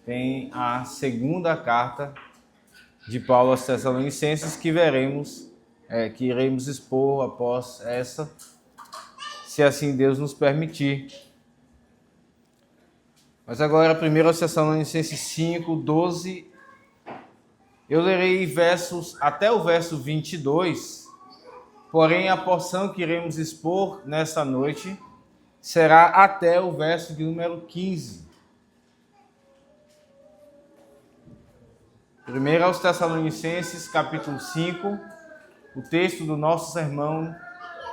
tem a segunda carta de Paulo aos Tessalonicenses que que iremos expor após essa, se assim Deus nos permitir. Mas agora, primeiro aos Tessalonicenses 5, 12, eu lerei versos até o verso 22, porém a porção que iremos expor nesta noite será até o verso de número 15. Primeiro aos Tessalonicenses, capítulo 5, o texto do nosso sermão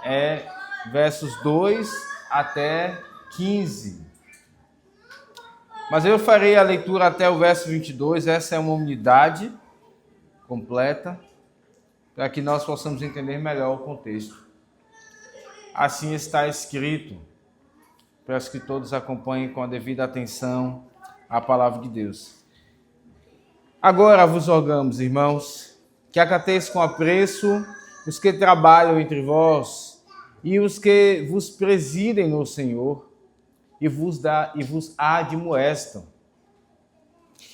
é versos 2 até 15. Mas eu farei a leitura até o verso 22, essa é uma unidade completa, para que nós possamos entender melhor o contexto. Assim está escrito. Peço que todos acompanhem com a devida atenção a palavra de Deus. Agora vos rogamos, irmãos, que acateis com apreço os que trabalham entre vós e os que vos presidem no Senhor e vos admoestam.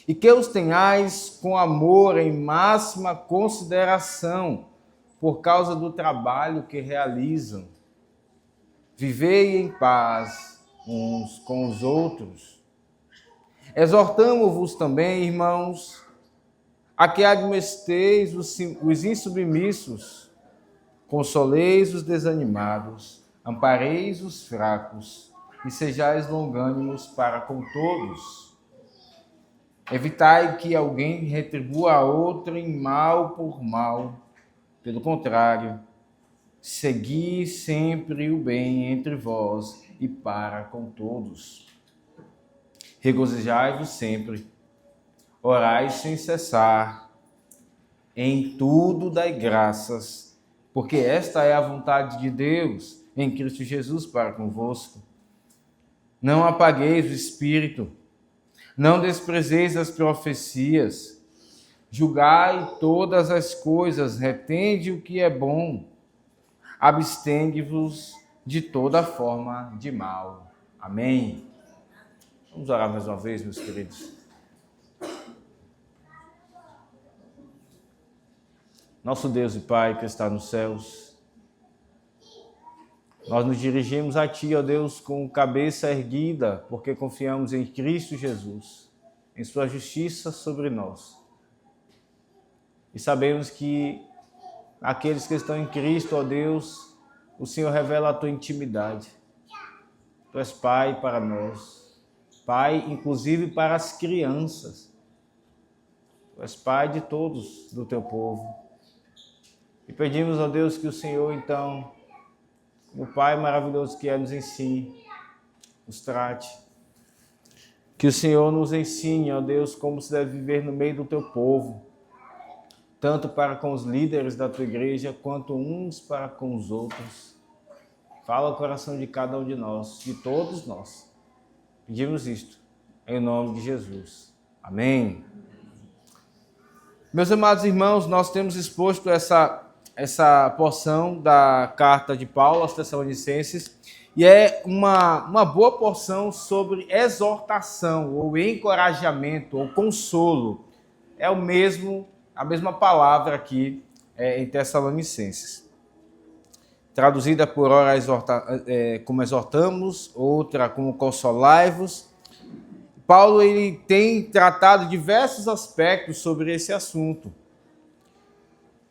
E que os tenhais com amor em máxima consideração por causa do trabalho que realizam. Vivei em paz uns com os outros. Exortamo-vos também, irmãos, a que admoesteis os insubmissos, consoleis os desanimados, ampareis os fracos e sejais longânimos para com todos. Evitai que alguém retribua a outrem mal por mal. Pelo contrário, segui sempre o bem entre vós e para com todos. Regozijai-vos sempre, orai sem cessar, em tudo dai graças, porque esta é a vontade de Deus em Cristo Jesus para convosco. Não apagueis o espírito, não desprezeis as profecias, julgai todas as coisas, retende o que é bom, abstende-vos de toda forma de mal. Amém. Vamos orar mais uma vez, meus queridos. Nosso Deus e Pai que está nos céus, nós nos dirigimos a Ti, ó Deus, com cabeça erguida, porque confiamos em Cristo Jesus, em Sua justiça sobre nós. E sabemos que aqueles que estão em Cristo, ó Deus, o Senhor revela a Tua intimidade. Tu és Pai para nós. Pai, inclusive para as crianças. Tu és Pai de todos do Teu povo. E pedimos, ó Deus, que o Senhor, então, o Pai maravilhoso que é, nos ensine, nos trate. Que o Senhor nos ensine, ó Deus, como se deve viver no meio do Teu povo, tanto para com os líderes da Tua igreja, quanto uns para com os outros. Fala o coração de cada um de nós, de todos nós. Pedimos isto, em nome de Jesus. Amém. Meus amados irmãos, nós temos exposto essa porção da carta de Paulo aos Tessalonicenses, e é uma boa porção sobre exortação, ou encorajamento, ou consolo. É a mesma palavra aqui em Tessalonicenses. Traduzida por ora como exortamos, outra como consolai-vos. Paulo ele tem tratado diversos aspectos sobre esse assunto.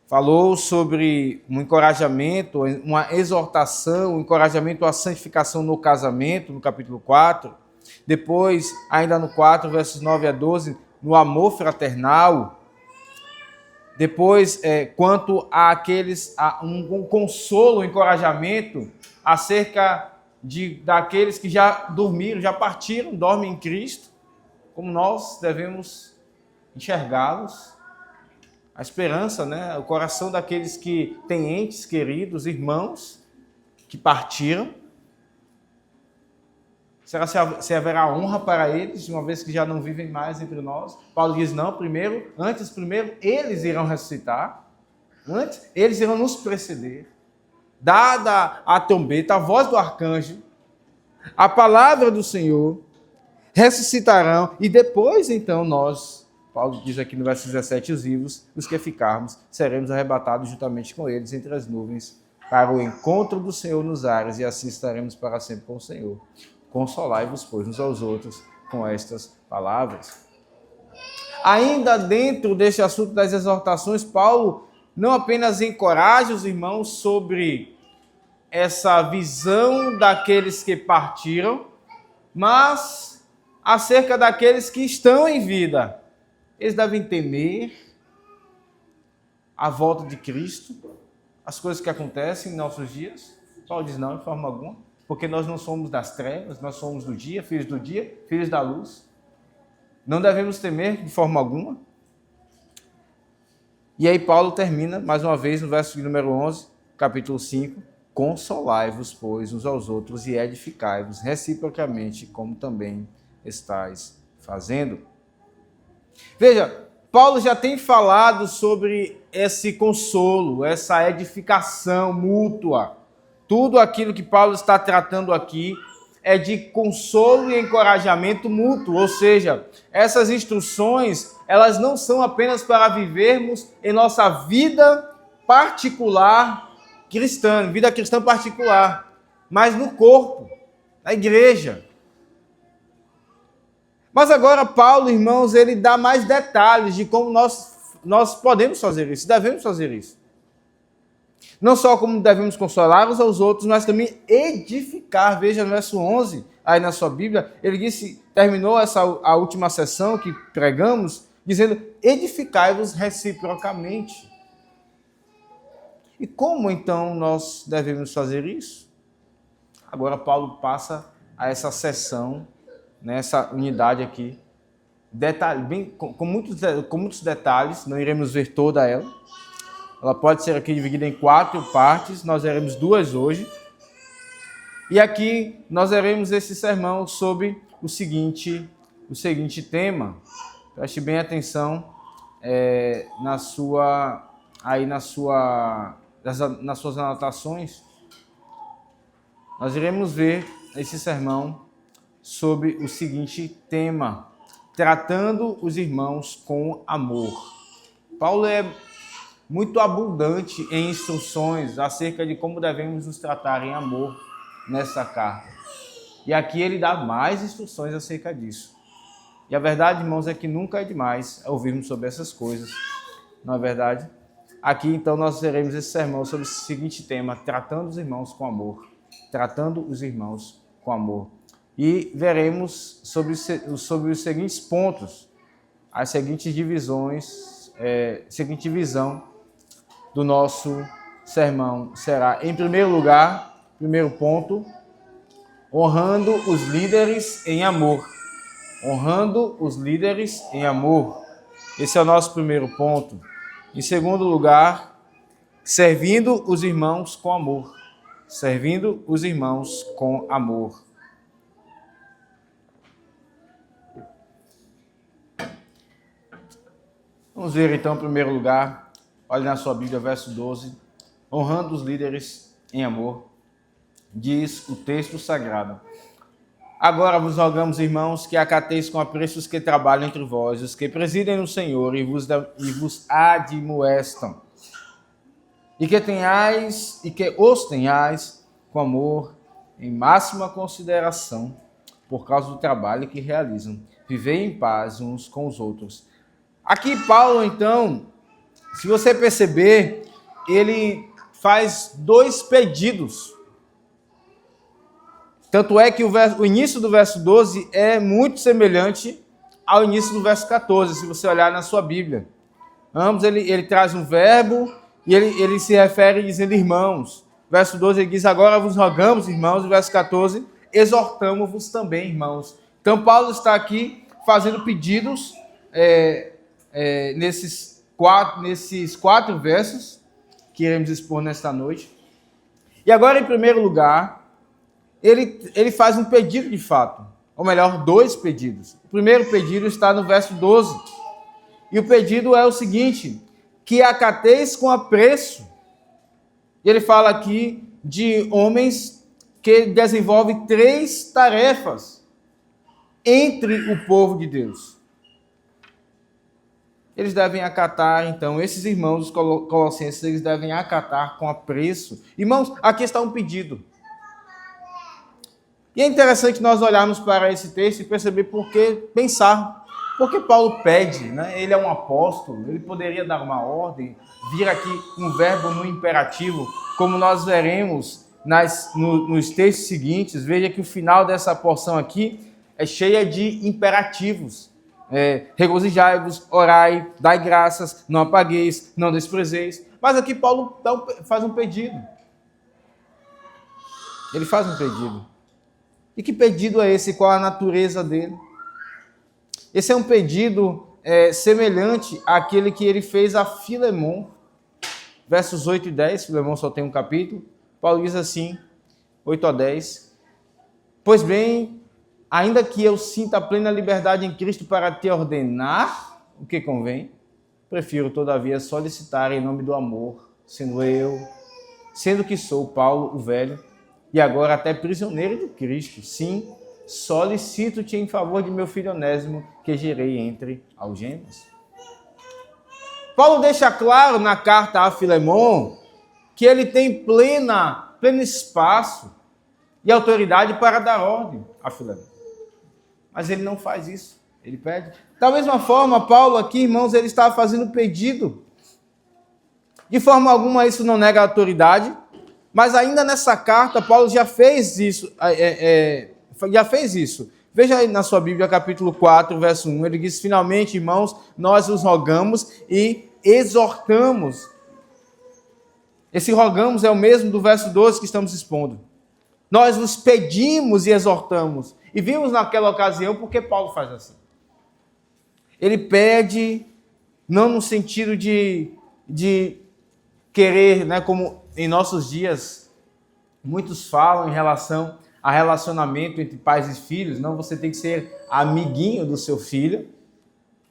Falou sobre um encorajamento, uma exortação, um encorajamento à santificação no casamento, no capítulo 4. Depois, ainda no 4, versos 9 a 12, no amor fraternal. Depois, quanto a um consolo, um encorajamento acerca daqueles que já dormiram, já partiram, dormem em Cristo, como nós devemos enxergá-los. A esperança, né? O coração daqueles que têm entes queridos, irmãos, que partiram. Será se haverá honra para eles, uma vez que já não vivem mais entre nós? Paulo diz, não, primeiro eles irão ressuscitar. Antes, eles irão nos preceder. Dada a trombeta, a voz do arcanjo, a palavra do Senhor, ressuscitarão, e depois, então, nós, Paulo diz aqui no verso 17, os vivos, os que ficarmos, seremos arrebatados juntamente com eles entre as nuvens, para o encontro do Senhor nos ares, e assim estaremos para sempre com o Senhor. Consolai-vos, pois, uns aos outros com estas palavras. Ainda dentro deste assunto das exortações, Paulo não apenas encoraja os irmãos sobre essa visão daqueles que partiram, mas acerca daqueles que estão em vida. Eles devem temer a volta de Cristo, as coisas que acontecem em nossos dias. Paulo diz não, de forma alguma, porque nós não somos das trevas, nós somos do dia, filhos da luz. Não devemos temer de forma alguma. E aí Paulo termina, mais uma vez, no verso número 11, capítulo 5, consolai-vos, pois, uns aos outros e edificai-vos reciprocamente, como também estáis fazendo. Veja, Paulo já tem falado sobre esse consolo, essa edificação mútua. Tudo aquilo que Paulo está tratando aqui é de consolo e encorajamento mútuo, ou seja, essas instruções, elas não são apenas para vivermos em nossa vida particular cristã, vida cristã particular, mas no corpo, na igreja. Mas agora Paulo, irmãos, ele dá mais detalhes de como nós podemos fazer isso, devemos fazer isso. Não só como devemos consolar uns aos outros, mas também edificar. Veja no verso 11, aí na sua Bíblia, ele disse, terminou a última sessão que pregamos, dizendo, edificai-vos reciprocamente. E como então nós devemos fazer isso? Agora Paulo passa a essa sessão, nessa unidade aqui, com muitos detalhes, não iremos ver toda ela. Ela pode ser aqui dividida em 4 partes, nós veremos 2 hoje. E aqui nós veremos esse sermão sobre o seguinte tema. Preste bem atenção nas suas anotações. Nós iremos ver esse sermão sobre o seguinte tema: tratando os irmãos com amor. Paulo é muito abundante em instruções acerca de como devemos nos tratar em amor nessa carta. E aqui ele dá mais instruções acerca disso. E a verdade, irmãos, é que nunca é demais ouvirmos sobre essas coisas, não é verdade? Aqui, então, nós teremos esse sermão sobre o seguinte tema: tratando os irmãos com amor. Tratando os irmãos com amor. E veremos sobre os seguintes pontos, as seguintes divisões, seguinte visão do nosso sermão será, em primeiro lugar, primeiro ponto, honrando os líderes em amor. Honrando os líderes em amor. Esse é o nosso primeiro ponto. Em segundo lugar, servindo os irmãos com amor. Servindo os irmãos com amor. Vamos ver então, em primeiro lugar, olhe na sua Bíblia, verso 12. Honrando os líderes em amor, diz o texto sagrado. Agora vos rogamos, irmãos, que acateis com apreço os que trabalham entre vós, os que presidem no Senhor e vos admoestam. E que os tenhais com amor, em máxima consideração, por causa do trabalho que realizam. Vivei em paz uns com os outros. Aqui Paulo, então, se você perceber, ele faz 2 pedidos. Tanto é que o início do verso 12 é muito semelhante ao início do verso 14, se você olhar na sua Bíblia. Ambos ele traz um verbo e ele se refere dizendo irmãos. Verso 12 ele diz, agora vos rogamos, irmãos. E verso 14, exortamo-vos também, irmãos. Então Paulo está aqui fazendo pedidos nesses 4 versos que iremos expor nesta noite. E agora, em primeiro lugar, ele faz um pedido de fato, ou melhor, 2 pedidos. O primeiro pedido está no verso 12. E o pedido é o seguinte: que acateis com apreço. Ele fala aqui de homens que desenvolvem 3 tarefas. entre o povo de Deus. Eles devem acatar, então, esses irmãos, os colossenses, eles devem acatar com apreço. Irmãos, aqui está um pedido. E é interessante nós olharmos para esse texto e perceber pensar. Porque Paulo pede, né? Ele é um apóstolo, ele poderia dar uma ordem, vir aqui um verbo no imperativo, como nós veremos nos textos seguintes. Veja que o final dessa porção aqui é cheia de imperativos. Regozijai-vos, orai, dai graças, não apagueis, não desprezeis. Mas aqui Paulo faz um pedido. Ele faz um pedido. E que pedido é esse? Qual a natureza dele? Esse é um pedido semelhante àquele que ele fez a Filemon. Versos 8 e 10, Filemon só tem um capítulo. Paulo diz assim, 8 a 10. Pois bem, ainda que eu sinta plena liberdade em Cristo para te ordenar o que convém, prefiro, todavia, solicitar em nome do amor, sendo que sou Paulo, o velho, e agora até prisioneiro de Cristo. Sim, solicito-te em favor de meu filho Onésimo, que gerei entre algemas. Paulo deixa claro na carta a Filemon que ele tem pleno espaço e autoridade para dar ordem a Filemon. Mas ele não faz isso, ele pede. Da mesma forma, Paulo aqui, irmãos, ele estava fazendo pedido. De forma alguma isso não nega a autoridade, mas ainda nessa carta, Paulo já fez isso. Veja aí na sua Bíblia, capítulo 4, verso 1, ele diz, finalmente, irmãos, nós os rogamos e exortamos. Esse rogamos é o mesmo do verso 12 que estamos expondo. Nós os pedimos e exortamos. E vimos naquela ocasião porque Paulo faz assim. Ele pede, não no sentido de querer, né, como em nossos dias muitos falam em relação a relacionamento entre pais e filhos. Não, você tem que ser amiguinho do seu filho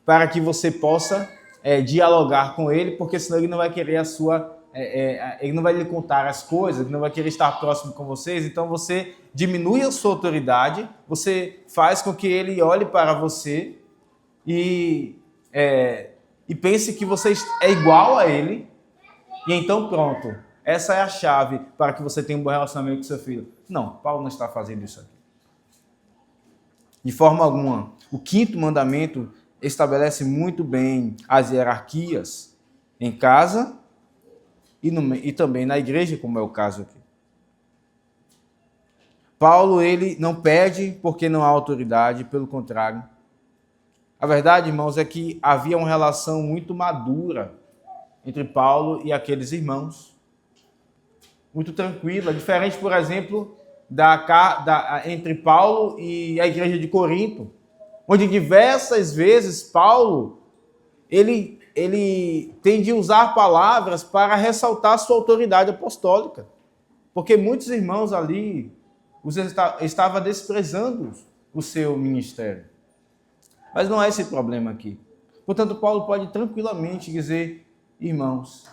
para que você possa dialogar com ele, porque senão ele não vai querer ele não vai lhe contar as coisas, ele não vai querer estar próximo com vocês. Então você diminui a sua autoridade, você faz com que ele olhe para você e pense que você é igual a ele, e então pronto, essa é a chave para que você tenha um bom relacionamento com seu filho. Não, Paulo não está fazendo isso aqui. De forma alguma. O quinto mandamento estabelece muito bem as hierarquias em casa e também na igreja, como é o caso aqui. Paulo, ele não pede porque não há autoridade, pelo contrário. A verdade, irmãos, é que havia uma relação muito madura entre Paulo e aqueles irmãos. Muito tranquila, diferente, por exemplo, entre Paulo e a igreja de Corinto, onde diversas vezes Paulo, ele tem de usar palavras para ressaltar sua autoridade apostólica, porque muitos irmãos ali estavam desprezando o seu ministério. Mas não é esse problema aqui. Portanto, Paulo pode tranquilamente dizer, irmãos,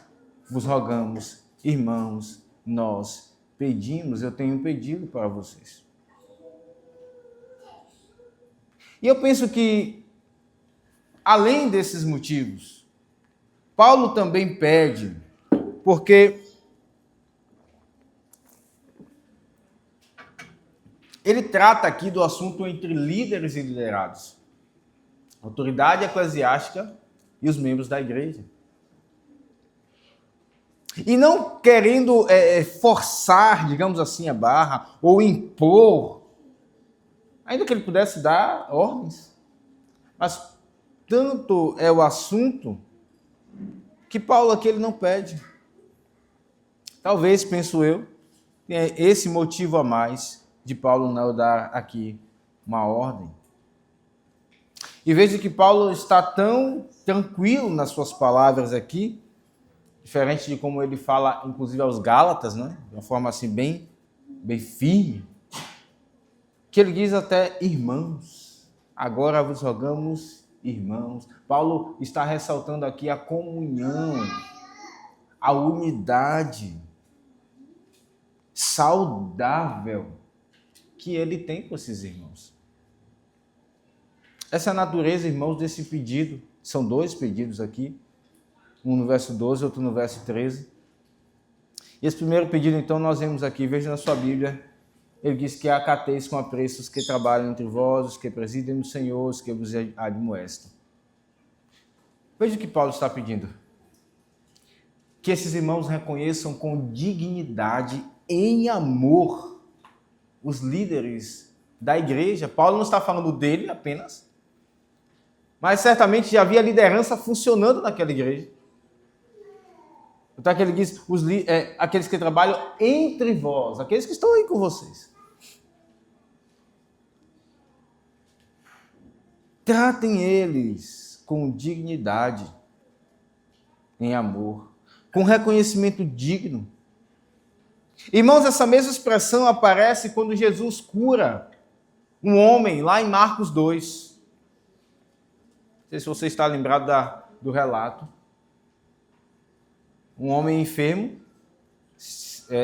vos rogamos, irmãos, nós pedimos, eu tenho um pedido para vocês. E eu penso que, além desses motivos, Paulo também pede, porque ele trata aqui do assunto entre líderes e liderados, autoridade eclesiástica e os membros da igreja. E não querendo forçar, digamos assim, a barra, ou impor, ainda que ele pudesse dar ordens. Mas tanto é o assunto que Paulo aqui ele não pede. Talvez, penso eu, tenha esse motivo a mais de Paulo não dar aqui uma ordem. E veja que Paulo está tão tranquilo nas suas palavras aqui, diferente de como ele fala, inclusive, aos Gálatas, né? De uma forma assim bem firme, que ele diz até irmãos. Agora vos rogamos, irmãos. Paulo está ressaltando aqui a comunhão, a unidade saudável que ele tem com esses irmãos. Essa é a natureza, irmãos, desse pedido. São dois pedidos aqui. Um no verso 12, outro no verso 13. E esse primeiro pedido, então, nós vemos aqui, veja na sua Bíblia, ele diz que acateis com apreço os que trabalham entre vós, os que presidem no Senhor, os que vos admoestam. Veja o que Paulo está pedindo. Que esses irmãos reconheçam com dignidade, em amor, os líderes da igreja. Paulo não está falando dele apenas, mas certamente já havia liderança funcionando naquela igreja. Então, ele diz, aqueles que trabalham entre vós, aqueles que estão aí com vocês. Tratem eles com dignidade, em amor, com reconhecimento digno. Irmãos, essa mesma expressão aparece quando Jesus cura um homem, lá em Marcos 2. Não sei se você está lembrado do relato. Um homem enfermo,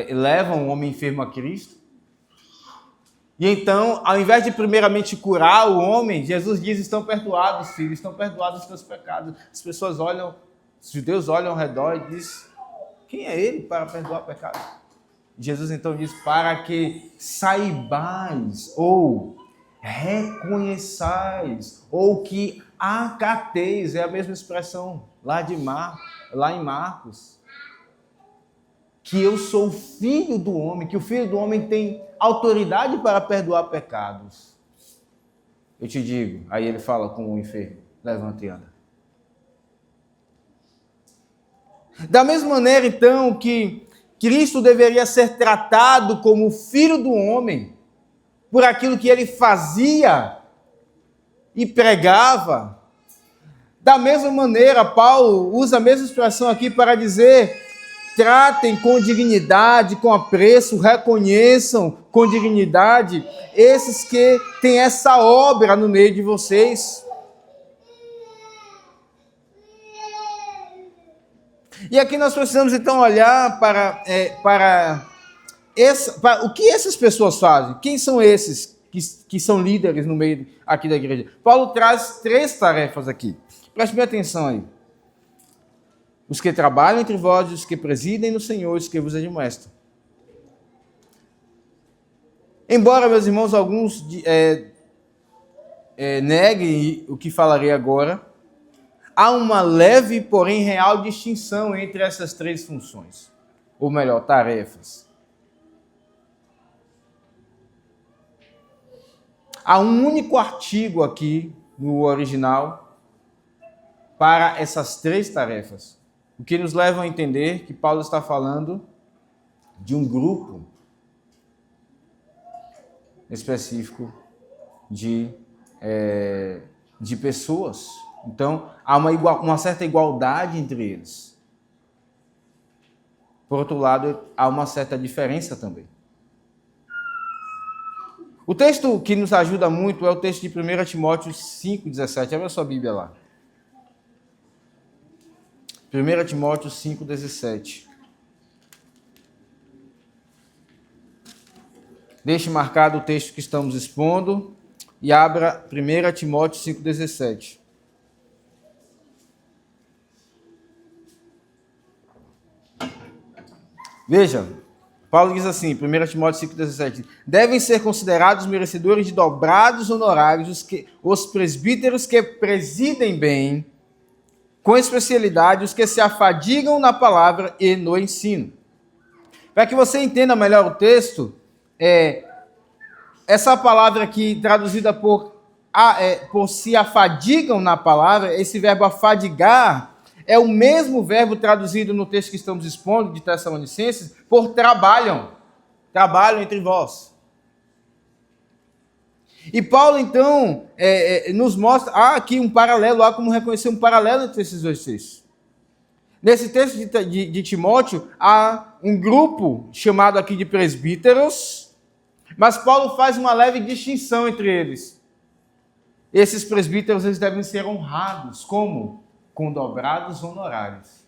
leva um homem enfermo a Cristo. E então, ao invés de primeiramente curar o homem, Jesus diz, estão perdoados, filho, estão perdoados os teus pecados. As pessoas olham, os judeus olham ao redor e dizem, quem é ele para perdoar pecados? Jesus então diz, para que saibais, ou reconheçais, ou que acateis, é a mesma expressão lá em Marcos, que eu sou o filho do homem, que o filho do homem tem autoridade para perdoar pecados. Eu te digo, aí ele fala com o enfermo, levanta e anda. Da mesma maneira, então, que Cristo deveria ser tratado como o filho do homem, por aquilo que ele fazia e pregava, da mesma maneira, Paulo usa a mesma expressão aqui para dizer, tratem com dignidade, com apreço, reconheçam com dignidade esses que têm essa obra no meio de vocês. E aqui nós precisamos então olhar para o que essas pessoas fazem. Quem são esses que são líderes no meio aqui da igreja? Paulo traz 3 tarefas aqui. Preste bem atenção aí. Os que trabalham entre vós, os que presidem no Senhor, os que vos admoestam. Embora, meus irmãos, alguns neguem o que falarei agora, há uma leve, porém real distinção entre essas 3 funções. Ou melhor, tarefas. Há um único artigo aqui no original para essas 3 tarefas. O que nos leva a entender que Paulo está falando de um grupo específico de pessoas. Então, há uma certa igualdade entre eles. Por outro lado, há uma certa diferença também. O texto que nos ajuda muito é o texto de 1 Timóteo 5,17. Abre a sua Bíblia lá. 1 Timóteo 5,17. Deixe marcado o texto que estamos expondo e abra 1 Timóteo 5,17. Veja, Paulo diz assim, 1 Timóteo 5,17, devem ser considerados merecedores de dobrados honorários os presbíteros que presidem bem, com especialidade, os que se afadigam na palavra e no ensino. Para que você entenda melhor o texto, essa palavra aqui, traduzida por se afadigam na palavra, esse verbo afadigar, é o mesmo verbo traduzido no texto que estamos expondo, de Tessalonicenses, por trabalham entre vós. E Paulo, então, nos mostra, há aqui um paralelo, há como reconhecer um paralelo entre esses 2 textos. Nesse texto de Timóteo, há um grupo chamado aqui de presbíteros, mas Paulo faz uma leve distinção entre eles. Esses presbíteros eles devem ser honrados, como? Com dobrados honorários.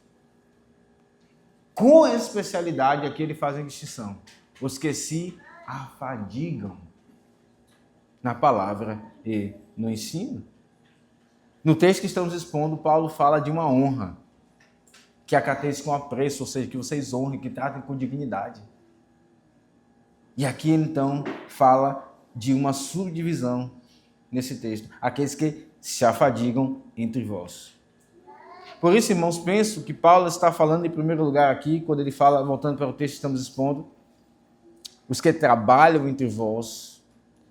Com especialidade, aqui ele faz a distinção. Os que se afadigam na palavra e no ensino. No texto que estamos expondo, Paulo fala de uma honra, que acateis com apreço, ou seja, que vocês honrem, que tratem com dignidade. E aqui, então, fala de uma subdivisão nesse texto, aqueles que se afadigam entre vós. Por isso, irmãos, penso que Paulo está falando em primeiro lugar aqui, quando ele fala, voltando para o texto que estamos expondo, os que trabalham entre vós,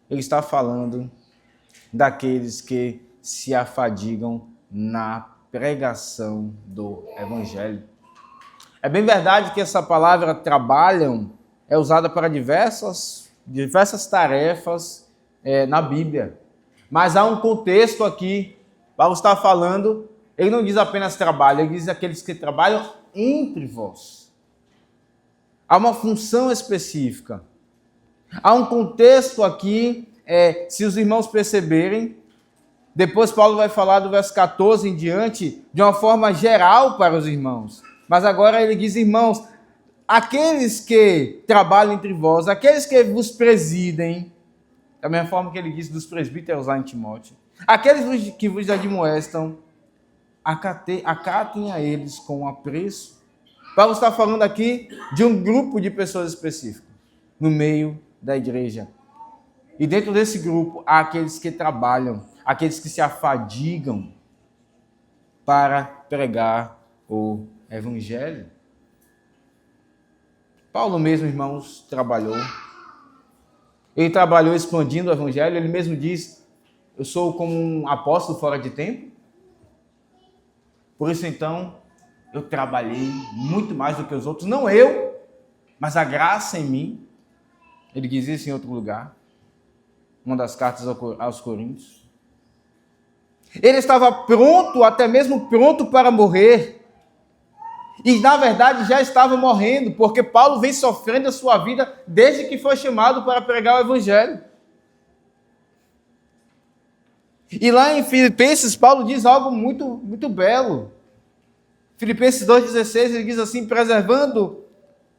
ele está falando daqueles que se afadigam na pregação do Evangelho. É bem verdade que essa palavra trabalham é usada para diversas tarefas na Bíblia. Mas há um contexto aqui, Paulo está falando, ele não diz apenas trabalho, ele diz aqueles que trabalham entre vós. Há uma função específica. Há um contexto aqui, se os irmãos perceberem, depois Paulo vai falar do verso 14 em diante, de uma forma geral para os irmãos. Mas agora ele diz, irmãos, aqueles que trabalham entre vós, aqueles que vos presidem, da mesma forma que ele diz dos presbíteros lá em Timóteo, aqueles que vos admoestam, acatem a eles com apreço. Paulo está falando aqui de um grupo de pessoas específicas, no meio da igreja. E dentro desse grupo há aqueles que trabalham, aqueles que se afadigam para pregar o Evangelho. Paulo mesmo, irmãos, trabalhou. Ele trabalhou expandindo o Evangelho. Ele mesmo diz, eu sou como um apóstolo fora de tempo. Por isso, então, eu trabalhei muito mais do que os outros. Não eu, mas a graça em mim. Ele diz isso em outro lugar. Uma das cartas aos Coríntios. Ele estava pronto, até mesmo pronto para morrer. E, na verdade, já estava morrendo, porque Paulo vem sofrendo a sua vida desde que foi chamado para pregar o Evangelho. E lá em Filipenses, Paulo diz algo muito, muito belo. Filipenses 2,16, ele diz assim, preservando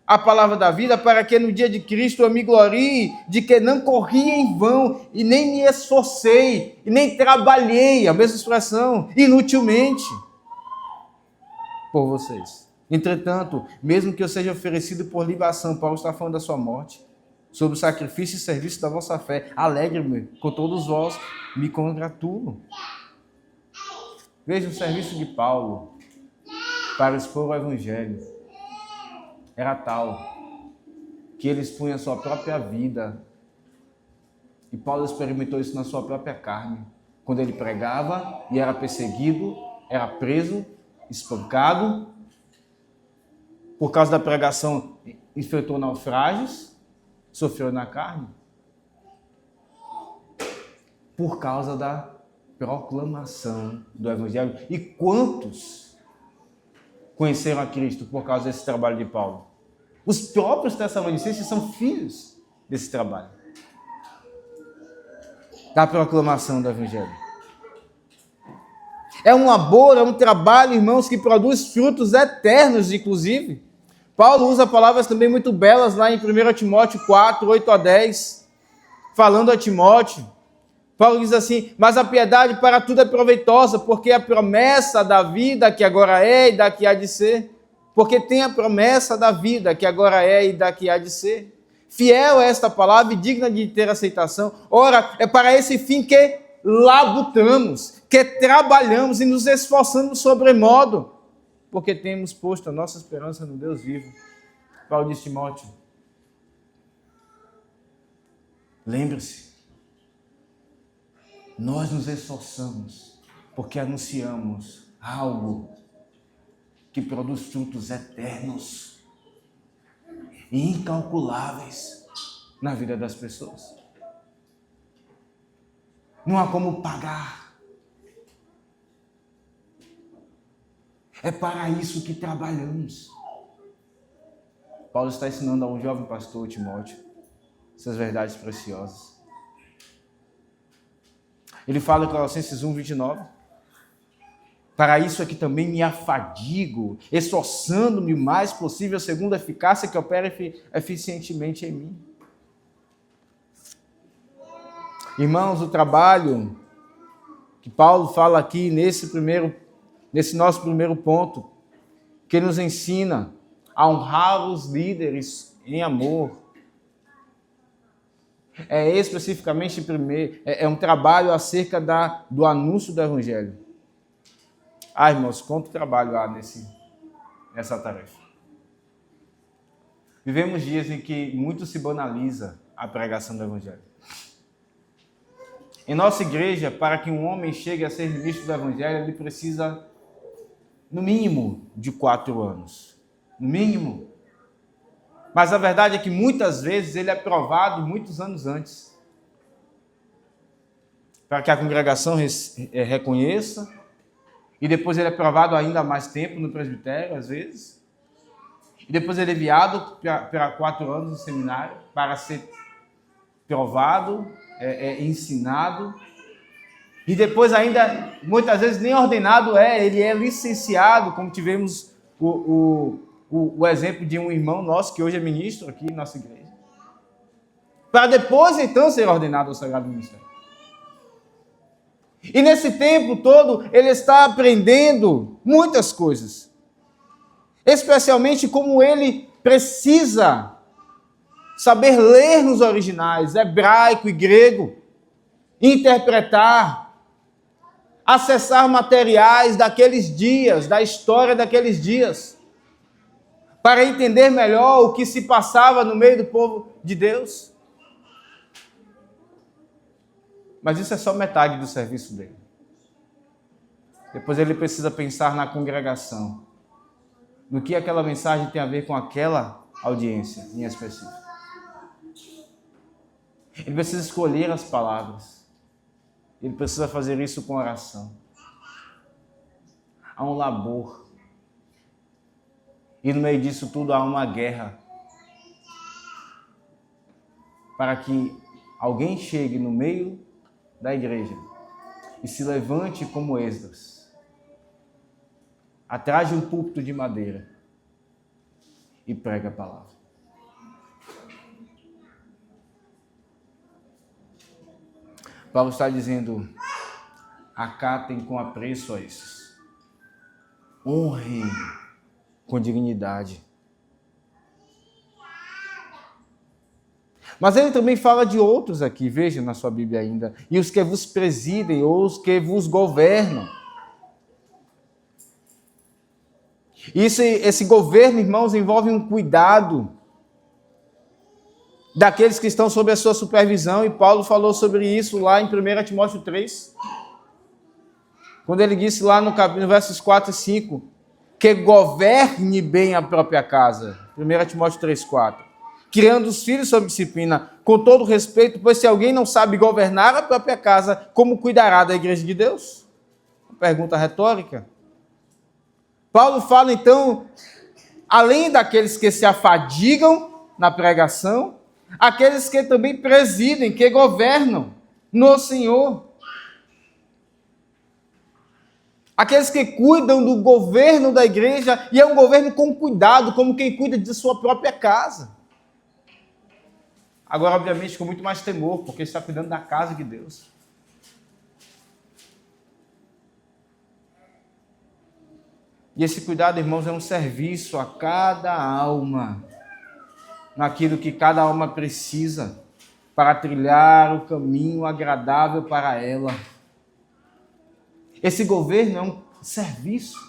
a palavra da vida, para que no dia de Cristo eu me glorie de que não corri em vão, e nem me esforcei, e nem trabalhei, a mesma expressão, inutilmente, por vocês. Entretanto, mesmo que eu seja oferecido por libação, Paulo está falando da sua morte, sobre o sacrifício e serviço da vossa fé, alegre-me com todos vós, me congratulo. Veja o serviço de Paulo para expor o Evangelho. Era tal que ele expunha a sua própria vida. E Paulo experimentou isso na sua própria carne. Quando ele pregava e era perseguido, era preso, espancado. Por causa da pregação, enfrentou naufrágios, sofreu na carne. Por causa da proclamação do Evangelho. E quantos conheceram a Cristo por causa desse trabalho de Paulo? Os próprios tessalonicenses são filhos desse trabalho, da proclamação do Evangelho. É um labor, é um trabalho, irmãos, que produz frutos eternos, inclusive. Paulo usa palavras também muito belas lá em 1 Timóteo 4, 8 a 10, falando a Timóteo. Paulo diz assim, mas a piedade para tudo é proveitosa, porque a promessa da vida que agora é e da que há de ser, porque tem a promessa da vida que agora é e da que há de ser. Fiel é esta palavra e digna de ter aceitação. Ora, é para esse fim que labutamos, que trabalhamos e nos esforçamos sobremodo, porque temos posto a nossa esperança no Deus vivo. Paulo diz a Timóteo, lembre-se, nós nos esforçamos porque anunciamos algo que produz frutos eternos e incalculáveis na vida das pessoas. Não há como pagar. É para isso que trabalhamos. Paulo está ensinando a um jovem pastor, Timóteo, essas verdades preciosas. Ele fala em Colossenses 1, 29. Para isso é que também me afadigo, esforçando-me o mais possível segundo a eficácia que opera eficientemente em mim. Irmãos, o trabalho que Paulo fala aqui nesse nosso primeiro ponto, que nos ensina a honrar os líderes em amor. É especificamente um trabalho acerca do anúncio do Evangelho. Irmãos, quanto trabalho há nessa tarefa. Vivemos dias em que muito se banaliza a pregação do Evangelho. Em nossa igreja, para que um homem chegue a ser ministro do Evangelho, ele precisa, no mínimo, de 4 anos. No mínimo. Mas a verdade é que muitas vezes ele é provado muitos anos antes. Para que a congregação reconheça. E depois ele é provado ainda há mais tempo no presbitério, às vezes. E depois ele é enviado para 4 anos no seminário para ser provado, ensinado. E depois ainda, muitas vezes, nem ordenado ele é licenciado, como tivemos o exemplo de um irmão nosso, que hoje é ministro aqui em nossa igreja. Para depois, então, ser ordenado ao Sagrado Ministério. E nesse tempo todo, ele está aprendendo muitas coisas. Especialmente como ele precisa saber ler nos originais, hebraico e grego, interpretar, acessar materiais daqueles dias, da história daqueles dias, para entender melhor o que se passava no meio do povo de Deus. Mas isso é só metade do serviço dele. Depois ele precisa pensar na congregação, no que aquela mensagem tem a ver com aquela audiência em específico. Ele precisa escolher as palavras. Ele precisa fazer isso com oração. Há um labor. E no meio disso tudo há uma guerra. Para que alguém chegue no meio da igreja e se levante como Esdras, atrás de um púlpito de madeira e prega a palavra. Paulo está dizendo: acatem com apreço a esses, honrem com dignidade. Mas ele também fala de outros aqui, veja na sua Bíblia ainda. E os que vos presidem, ou os que vos governam. Esse governo, irmãos, envolve um cuidado daqueles que estão sob a sua supervisão. E Paulo falou sobre isso lá em 1 Timóteo 3. Quando ele disse lá no versos 4 e 5, que governe bem a própria casa. 1 Timóteo 3, 4. Criando os filhos sob disciplina, com todo respeito, pois se alguém não sabe governar a própria casa, como cuidará da igreja de Deus? Uma pergunta retórica. Paulo fala então, além daqueles que se afadigam na pregação, aqueles que também presidem, que governam no Senhor. Aqueles que cuidam do governo da igreja, e é um governo com cuidado, como quem cuida de sua própria casa. Agora, obviamente, com muito mais temor, porque está cuidando da casa de Deus. E esse cuidado, irmãos, é um serviço a cada alma, naquilo que cada alma precisa, para trilhar o caminho agradável para ela. Esse governo é um serviço,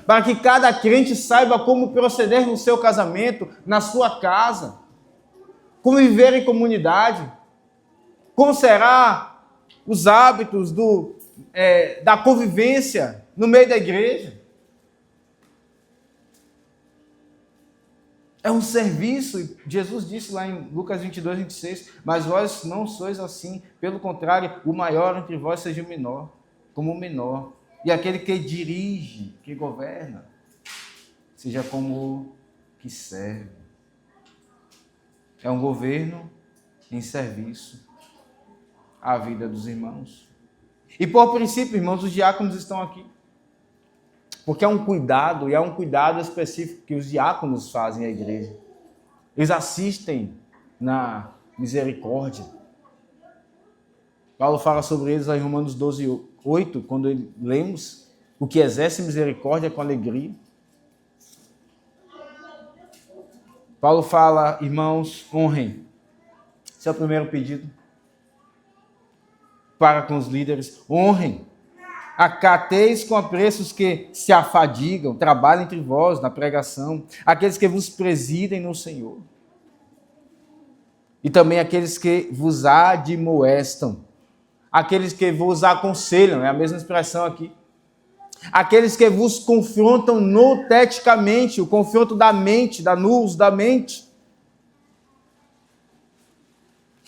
para que cada crente saiba como proceder no seu casamento, na sua casa, como viver em comunidade, como será os hábitos da convivência no meio da igreja. É um serviço. Jesus disse lá em Lucas 22, 26, mas vós não sois assim, pelo contrário, o maior entre vós seja o menor, como o menor. E aquele que dirige, que governa, seja como o que serve. É um governo em serviço à vida dos irmãos. E por princípio, irmãos, os diáconos estão aqui. Porque é um cuidado, e é um cuidado específico que os diáconos fazem à igreja. Eles assistem na misericórdia. Paulo fala sobre eles lá em Romanos 12, 8, quando lemos o que exerce misericórdia com alegria. Paulo fala, irmãos, honrem. Esse é o primeiro pedido para com os líderes. Honrem. Acateis com apreço os que se afadigam, trabalhem entre vós na pregação, aqueles que vos presidem no Senhor. E também aqueles que vos admoestam, aqueles que vos aconselham, é a mesma expressão aqui. Aqueles que vos confrontam noteticamente, o confronto da mente, da nous, da mente.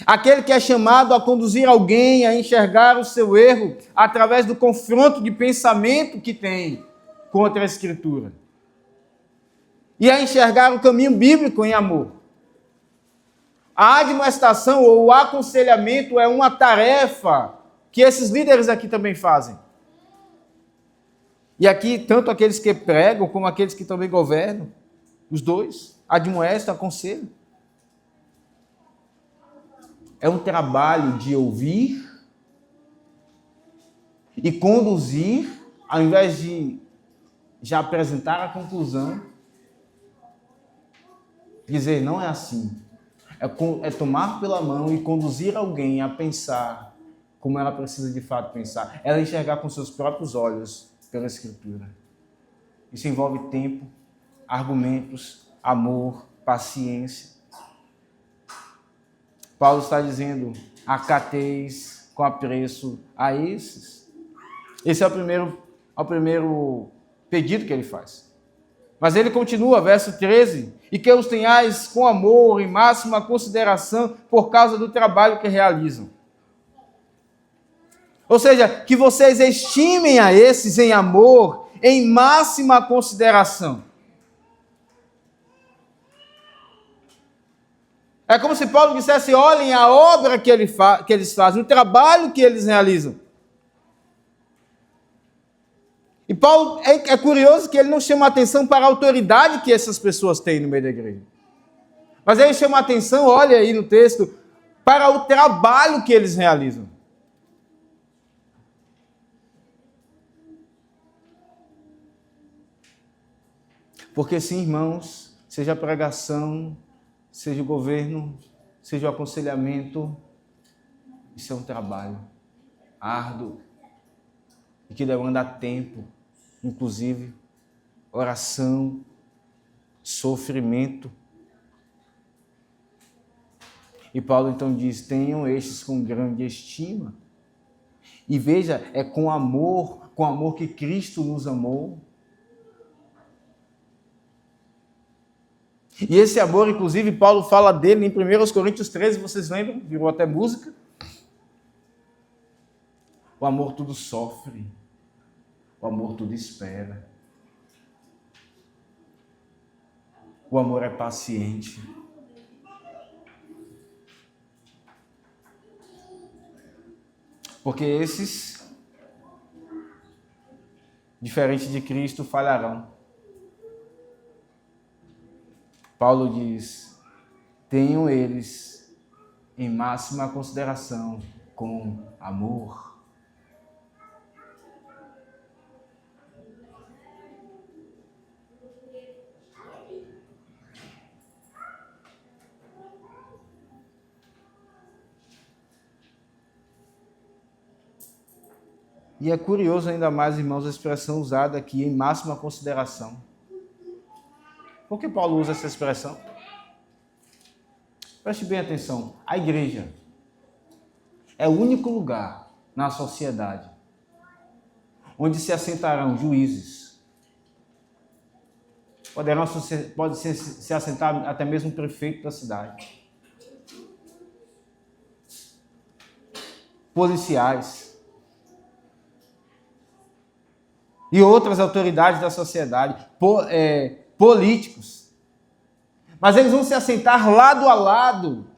Aquele que é chamado a conduzir alguém a enxergar o seu erro através do confronto de pensamento que tem contra a Escritura. E a enxergar o caminho bíblico em amor. A admoestação ou o aconselhamento é uma tarefa que esses líderes aqui também fazem. E aqui, tanto aqueles que pregam, como aqueles que também governam, os dois, admoestam, aconselham. É um trabalho de ouvir e conduzir, ao invés de já apresentar a conclusão, dizer, não é assim. É tomar pela mão e conduzir alguém a pensar como ela precisa de fato pensar. Ela enxergar com seus próprios olhos pela Escritura. Isso envolve tempo, argumentos, amor, paciência. Paulo está dizendo, acateis com apreço a esses. Esse é o primeiro pedido que ele faz. Mas ele continua, verso 13, e que os tenhais com amor e máxima consideração por causa do trabalho que realizam. Ou seja, que vocês estimem a esses em amor, em máxima consideração. É como se Paulo dissesse, olhem a obra que eles fazem, o trabalho que eles realizam. E Paulo, é curioso que ele não chama atenção para a autoridade que essas pessoas têm no meio da igreja. Mas ele chama atenção, olha aí no texto, para o trabalho que eles realizam. Porque sim, irmãos, seja a pregação, seja o governo, seja o aconselhamento, isso é um trabalho árduo e que demanda tempo, inclusive oração, sofrimento. E Paulo então diz, tenham estes com grande estima. E veja, é com amor que Cristo nos amou. E esse amor, inclusive, Paulo fala dele em 1 Coríntios 13, vocês lembram? Virou até música. O amor tudo sofre. O amor tudo espera. O amor é paciente. Porque esses, diferente de Cristo, falharão. Paulo diz, tenham eles em máxima consideração com amor. E é curioso ainda mais, irmãos, a expressão usada aqui, em máxima consideração. Por que Paulo usa essa expressão? Preste bem atenção. A igreja é o único lugar na sociedade onde se assentarão juízes. Pode se assentar até mesmo o prefeito da cidade. Policiais. E outras autoridades da sociedade. Políticos. Mas eles vão se assentar lado a lado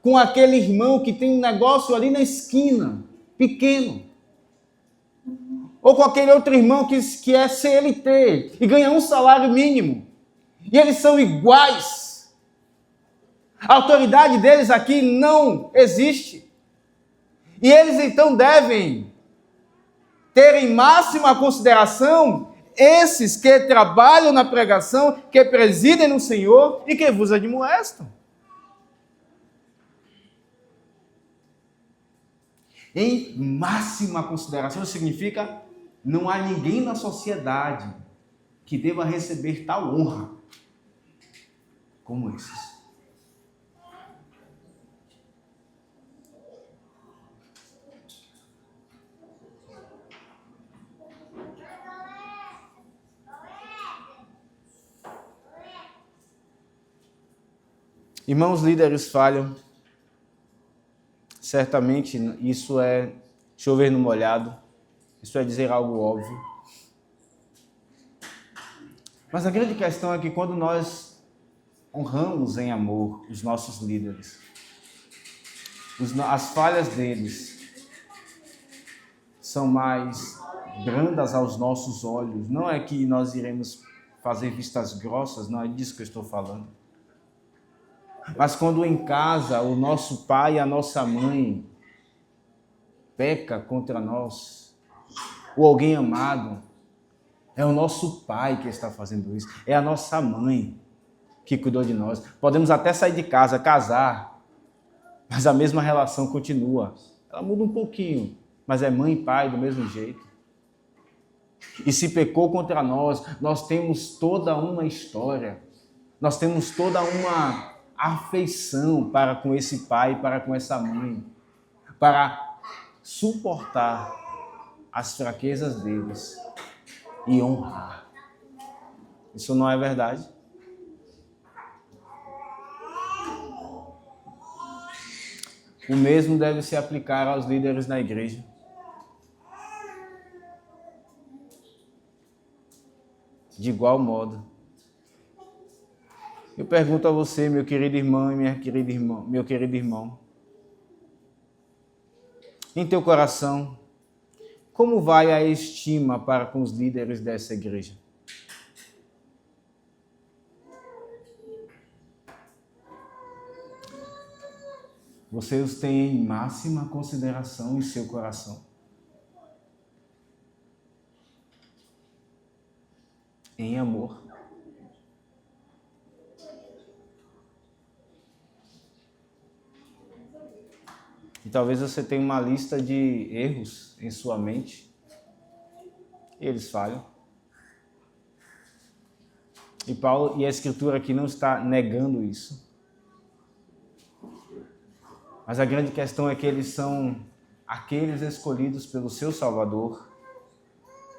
com aquele irmão que tem um negócio ali na esquina, pequeno. Ou com aquele outro irmão que é CLT e ganha um salário mínimo. E eles são iguais. A autoridade deles aqui não existe. E eles então devem ter em máxima consideração esses que trabalham na pregação, que presidem no Senhor e que vos admoestam. Em máxima consideração significa não há ninguém na sociedade que deva receber tal honra como esses. Irmãos líderes falham. Certamente isso é chover no molhado. Isso é dizer algo óbvio. Mas a grande questão é que quando nós honramos em amor os nossos líderes, as falhas deles são mais brandas aos nossos olhos. Não é que nós iremos fazer vistas grossas, não é disso que eu estou falando. Mas quando em casa o nosso pai e a nossa mãe peca contra nós, ou alguém amado, é o nosso pai que está fazendo isso, é a nossa mãe que cuidou de nós. Podemos até sair de casa, casar, mas a mesma relação continua. Ela muda um pouquinho, mas é mãe e pai do mesmo jeito. E se pecou contra nós, nós temos toda uma história, nós temos toda uma afeição para com esse pai, para com essa mãe, para suportar as fraquezas deles e honrar. Isso não é verdade? O mesmo deve se aplicar aos líderes na igreja. De igual modo. Eu pergunto a você, meu querido irmão e minha querida irmã, meu querido irmão, em teu coração, como vai a estima para com os líderes dessa igreja? Você os tem em máxima consideração em seu coração? Em amor. E talvez você tenha uma lista de erros em sua mente. E eles falham. E Paulo e a Escritura aqui não está negando isso. Mas a grande questão é que eles são aqueles escolhidos pelo seu Salvador,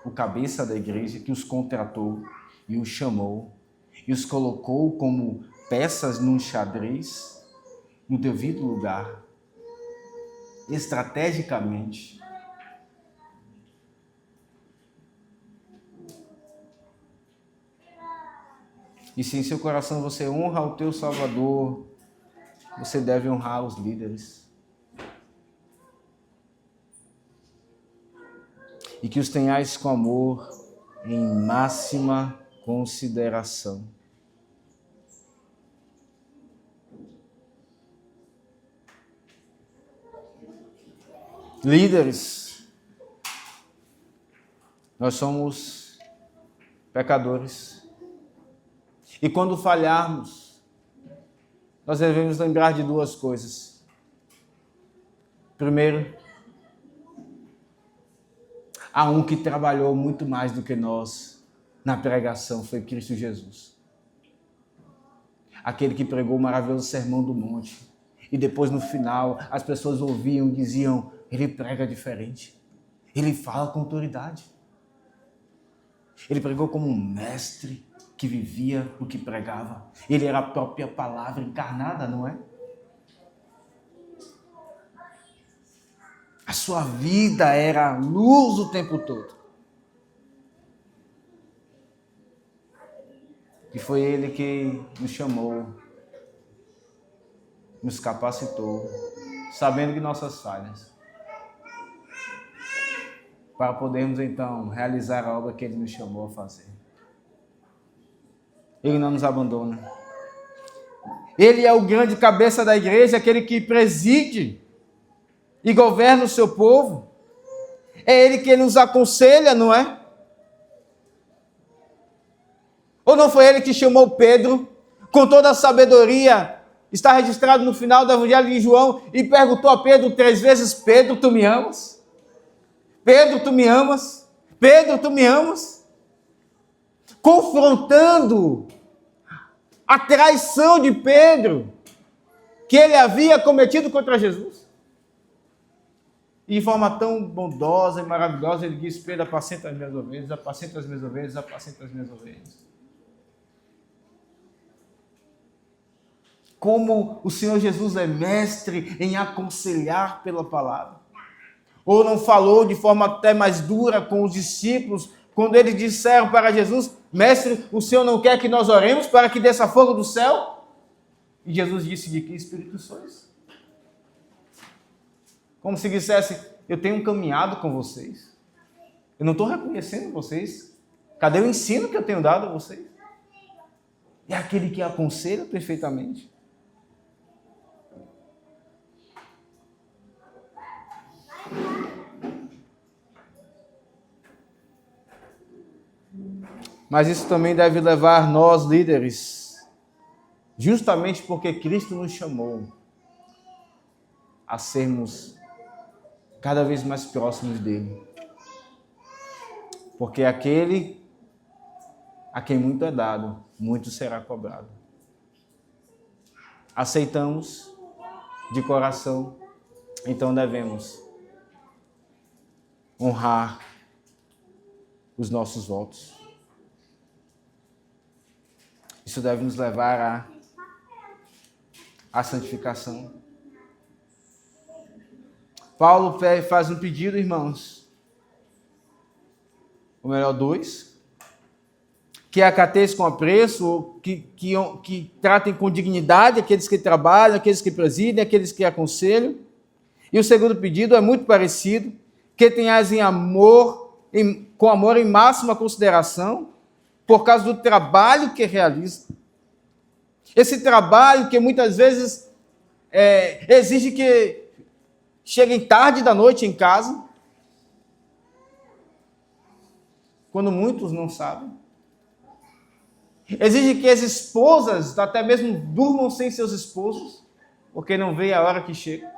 o cabeça da igreja, que os contratou e os chamou e os colocou como peças num xadrez, no devido lugar, estrategicamente. E se em seu coração você honra o teu Salvador, você deve honrar os líderes. E que os tenhais com amor em máxima consideração. Líderes, nós somos pecadores. E quando falharmos, nós devemos lembrar de duas coisas. Primeiro, há um que trabalhou muito mais do que nós na pregação, foi Cristo Jesus. Aquele que pregou o maravilhoso Sermão do Monte. E depois, no final, as pessoas ouviam e diziam, ele prega diferente. Ele fala com autoridade. Ele pregou como um mestre que vivia o que pregava. Ele era a própria palavra encarnada, não é? A sua vida era luz o tempo todo. E foi ele que nos chamou, nos capacitou, sabendo de nossas falhas, para podermos então realizar a obra que ele nos chamou a fazer. Ele não nos abandona. Ele é o grande cabeça da igreja, aquele que preside e governa o seu povo. É Ele que nos aconselha, não é? Ou não foi Ele que chamou Pedro, com toda a sabedoria, está registrado no final do Evangelho de João, e perguntou a Pedro 3 vezes, Pedro, tu me amas? Pedro, tu me amas? Pedro, tu me amas? Confrontando a traição de Pedro, que ele havia cometido contra Jesus. E de forma tão bondosa e maravilhosa, ele disse, Pedro, apacenta as minhas ovelhas, apacenta as minhas ovelhas, apacenta as minhas ovelhas. Como o Senhor Jesus é mestre em aconselhar pela palavra. Ou não falou de forma até mais dura com os discípulos, quando eles disseram para Jesus, mestre, o Senhor não quer que nós oremos para que desça fogo do céu? E Jesus disse, de que espírito sois? Como se dissesse, eu tenho caminhado com vocês. Eu não estou reconhecendo vocês. Cadê o ensino que eu tenho dado a vocês? É aquele que aconselha perfeitamente. Mas isso também deve levar nós, líderes, justamente porque Cristo nos chamou a sermos cada vez mais próximos dele. Porque aquele a quem muito é dado, muito será cobrado. Aceitamos de coração, então devemos honrar os nossos votos. Isso deve nos levar à santificação. Paulo faz um pedido, irmãos. Ou melhor, 2. Que acateis com apreço, que tratem com dignidade aqueles que trabalham, aqueles que presidem, aqueles que aconselham. E o segundo pedido é muito parecido. Que tenhais com amor em máxima consideração, por causa do trabalho que realiza. Esse trabalho que muitas vezes exige que cheguem tarde da noite em casa, quando muitos não sabem. Exige que as esposas até mesmo durmam sem seus esposos, porque não veem a hora que chega.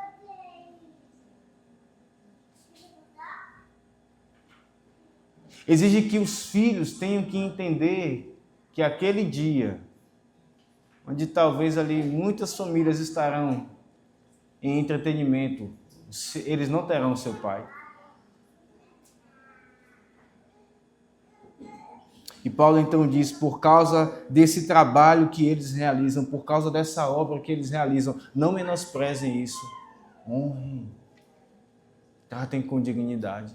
Exige que os filhos tenham que entender que aquele dia, onde talvez ali muitas famílias estarão em entretenimento, eles não terão seu pai. E Paulo então diz, por causa desse trabalho que eles realizam, por causa dessa obra que eles realizam, não menosprezem isso. Honrem. Tratem com dignidade.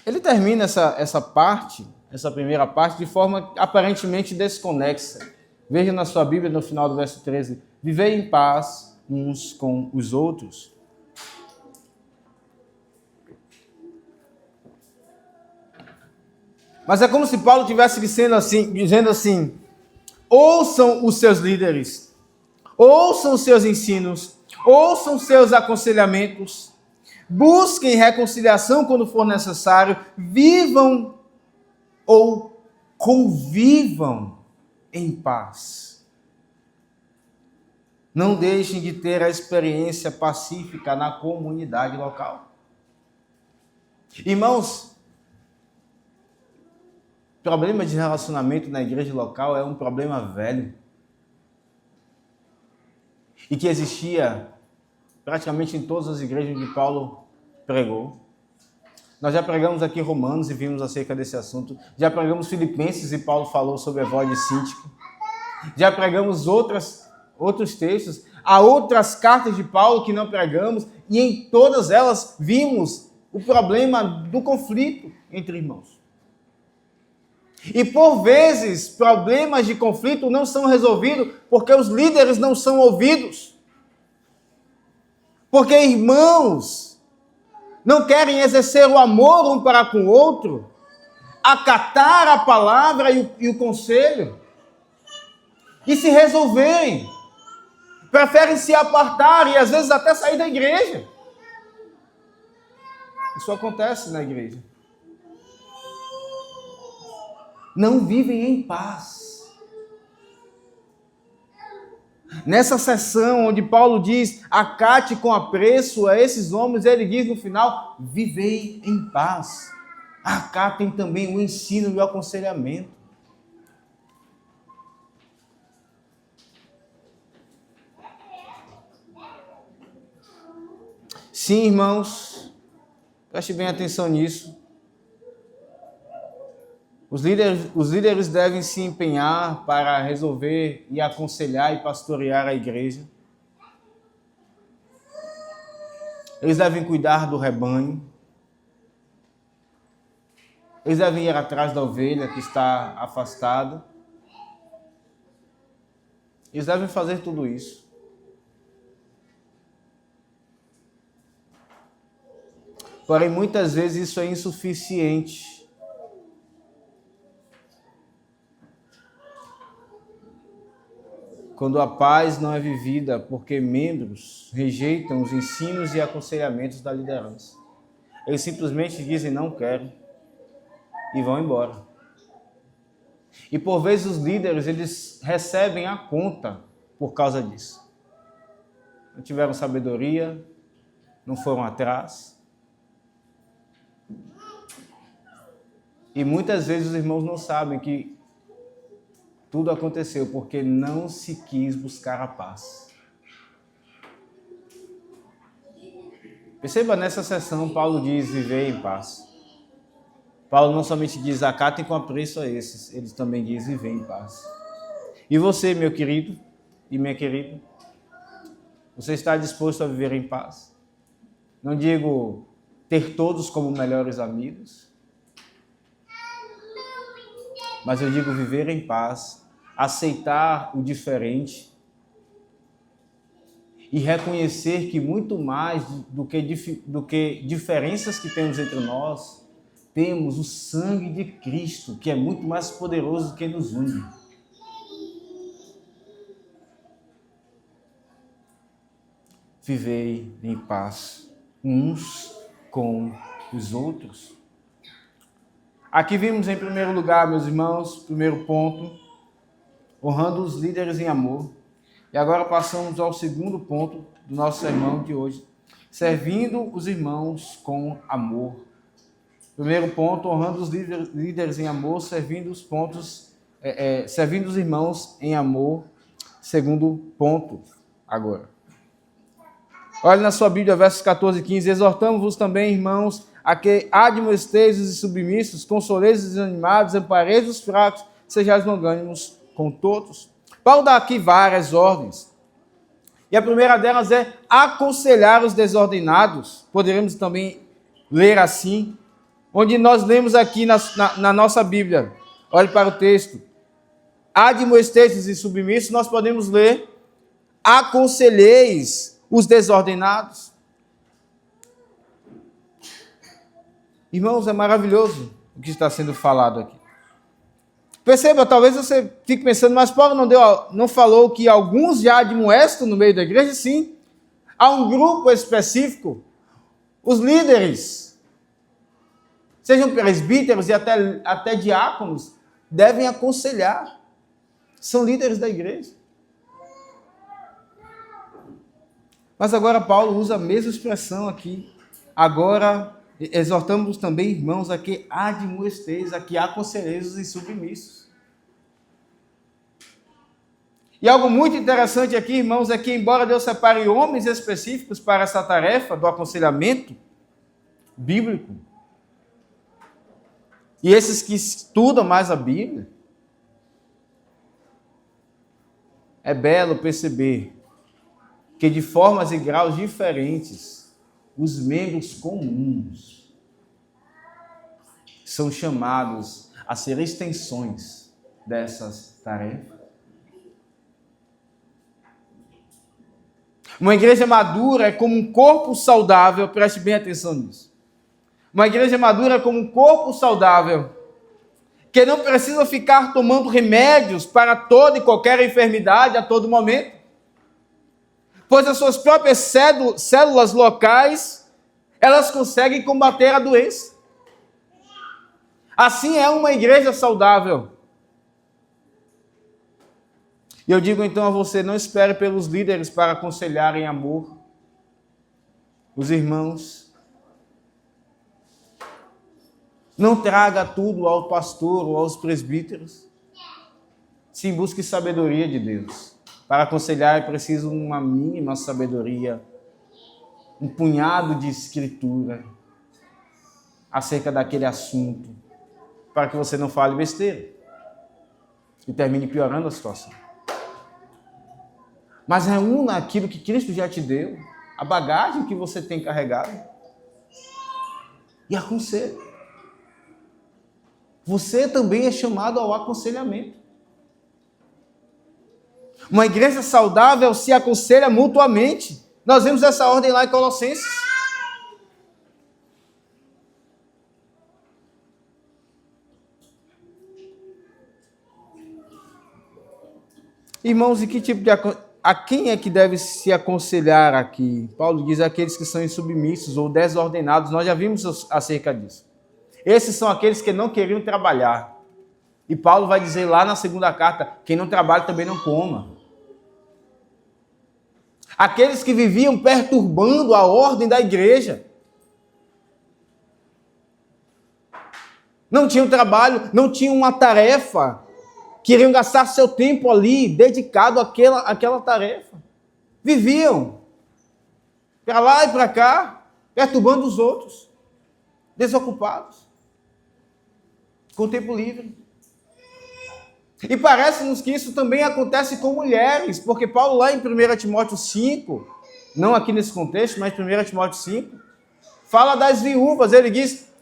Ele termina essa primeira parte, de forma aparentemente desconexa. Veja na sua Bíblia, no final do verso 13, vivei em paz uns com os outros. Mas é como se Paulo estivesse dizendo assim, ouçam os seus líderes, ouçam os seus ensinos, ouçam os seus aconselhamentos, busquem reconciliação quando for necessário, vivam ou convivam em paz. Não deixem de ter a experiência pacífica na comunidade local. Irmãos, problema de relacionamento na igreja local é um problema velho e que existia praticamente em todas as igrejas onde Paulo pregou. Nós já pregamos aqui Romanos e vimos acerca desse assunto. Já pregamos Filipenses e Paulo falou sobre a voz cíntica. Já pregamos outros textos. Há outras cartas de Paulo que não pregamos e em todas elas vimos o problema do conflito entre irmãos. E por vezes, problemas de conflito não são resolvidos porque os líderes não são ouvidos. Porque irmãos não querem exercer o amor um para com o outro, acatar a palavra e o conselho, e se resolverem. preferem se apartar e às vezes até sair da igreja. Isso acontece na igreja. Não vivem em paz. Nessa sessão onde Paulo diz, acate com apreço a esses homens, ele diz no final, vivei em paz. Acatem também o ensino e o aconselhamento. Sim, irmãos, preste bem atenção nisso. Os líderes devem se empenhar para resolver e aconselhar e pastorear a igreja. Eles devem cuidar do rebanho. Eles devem ir atrás da ovelha que está afastada. Eles devem fazer tudo isso. Porém, muitas vezes isso é insuficiente. Quando a paz não é vivida porque membros rejeitam os ensinos e aconselhamentos da liderança. Eles simplesmente dizem não quero e vão embora. E por vezes os líderes eles recebem a conta por causa disso. Não tiveram sabedoria, não foram atrás. E muitas vezes os irmãos não sabem que tudo aconteceu porque não se quis buscar a paz. Perceba, nessa sessão, Paulo diz, viver em paz. Paulo não somente diz, acatem com apreço a esses, ele também diz, viver em paz. E você, meu querido e minha querida, você está disposto a viver em paz? Não digo ter todos como melhores amigos, mas eu digo viver em paz, aceitar o diferente e reconhecer que muito mais do que diferenças que temos entre nós, temos o sangue de Cristo, que é muito mais poderoso do que nos une. Vivei em paz uns com os outros. Aqui vimos em primeiro lugar, meus irmãos, primeiro ponto, honrando os líderes em amor. E agora passamos ao segundo ponto do nosso sermão de hoje, servindo os irmãos com amor. Primeiro ponto, honrando os líderes em amor, servindo os irmãos em amor. Segundo ponto, agora. Olhe na sua Bíblia, versos 14 e 15. Exortamos-vos também, irmãos, a que admoesteis os submissos, consoleis os desanimados, ampareis os fracos, sejais longânimos com todos. Paulo dá aqui várias ordens. E a primeira delas é aconselhar os desordenados. Poderemos também ler assim, onde nós lemos aqui na nossa Bíblia. Olhe para o texto. Admoesteis os submissos, nós podemos ler aconselheis os desordenados. Irmãos, é maravilhoso o que está sendo falado aqui. Perceba, talvez você fique pensando, mas Paulo não falou que alguns já admoestam no meio da igreja? Sim. Há um grupo específico, os líderes, sejam presbíteros e até diáconos, devem aconselhar. São líderes da igreja. Mas agora Paulo usa a mesma expressão aqui. Agora exortamos também, irmãos, a que admoesteis, a que aconselheis os insubmissos. E algo muito interessante aqui, irmãos, é que embora Deus separe homens específicos para essa tarefa do aconselhamento bíblico, e esses que estudam mais a Bíblia, é belo perceber que de formas e graus diferentes, os membros comuns são chamados a ser extensões dessas tarefas. Uma igreja madura é como um corpo saudável, preste bem atenção nisso. Uma igreja madura é como um corpo saudável, que não precisa ficar tomando remédios para toda e qualquer enfermidade a todo momento. pois as suas próprias células locais, elas conseguem combater a doença. Assim é uma igreja saudável. E eu digo então a você, não espere pelos líderes para aconselhar em amor os irmãos. Não traga tudo ao pastor ou aos presbíteros. Sim, busque sabedoria de Deus. Para aconselhar é preciso uma mínima sabedoria, um punhado de escritura acerca daquele assunto, para que você não fale besteira e termine piorando a situação. Mas reúna aquilo que Cristo já te deu, a bagagem que você tem carregado, e aconselhe. Você também é chamado ao aconselhamento. Uma igreja saudável se aconselha mutuamente. Nós vemos essa ordem lá em Colossenses. Irmãos, e que tipo de a quem é que deve se aconselhar aqui? Paulo diz aqueles que são insubmissos ou desordenados. Nós já vimos acerca disso. Esses são aqueles que não queriam trabalhar. E Paulo vai dizer lá na segunda carta, quem não trabalha também não coma. Aqueles que viviam perturbando a ordem da igreja. Não tinham trabalho, não tinham uma tarefa. Queriam gastar seu tempo ali, dedicado àquela tarefa. Viviam para lá e para cá, perturbando os outros. Desocupados. Com tempo livre. E parece-nos que isso também acontece com mulheres, porque Paulo lá em 1 Timóteo 5, não aqui nesse contexto, mas em 1 Timóteo 5, fala das viúvas. Ele diz,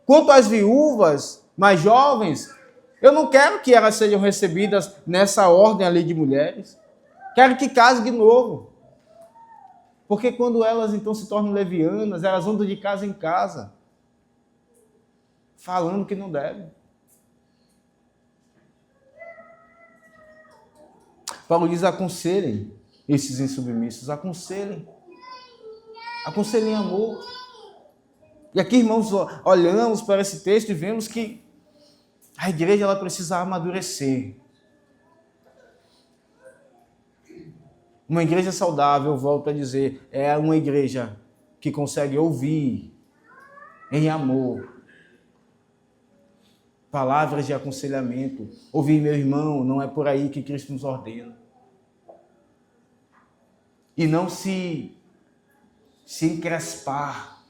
quanto às viúvas mais jovens, eu não quero que elas sejam recebidas nessa ordem ali de mulheres. Quero que casem de novo. Porque quando elas então se tornam levianas, elas andam de casa em casa, falando que não devem. Paulo diz, aconselhem esses insubmissos, aconselhem em amor. E aqui, irmãos, olhamos para esse texto e vemos que a igreja ela precisa amadurecer. Uma igreja saudável, volto a dizer, é uma igreja que consegue ouvir em amor palavras de aconselhamento. Ouvir, meu irmão, não é por aí que Cristo nos ordena. E não se encrespar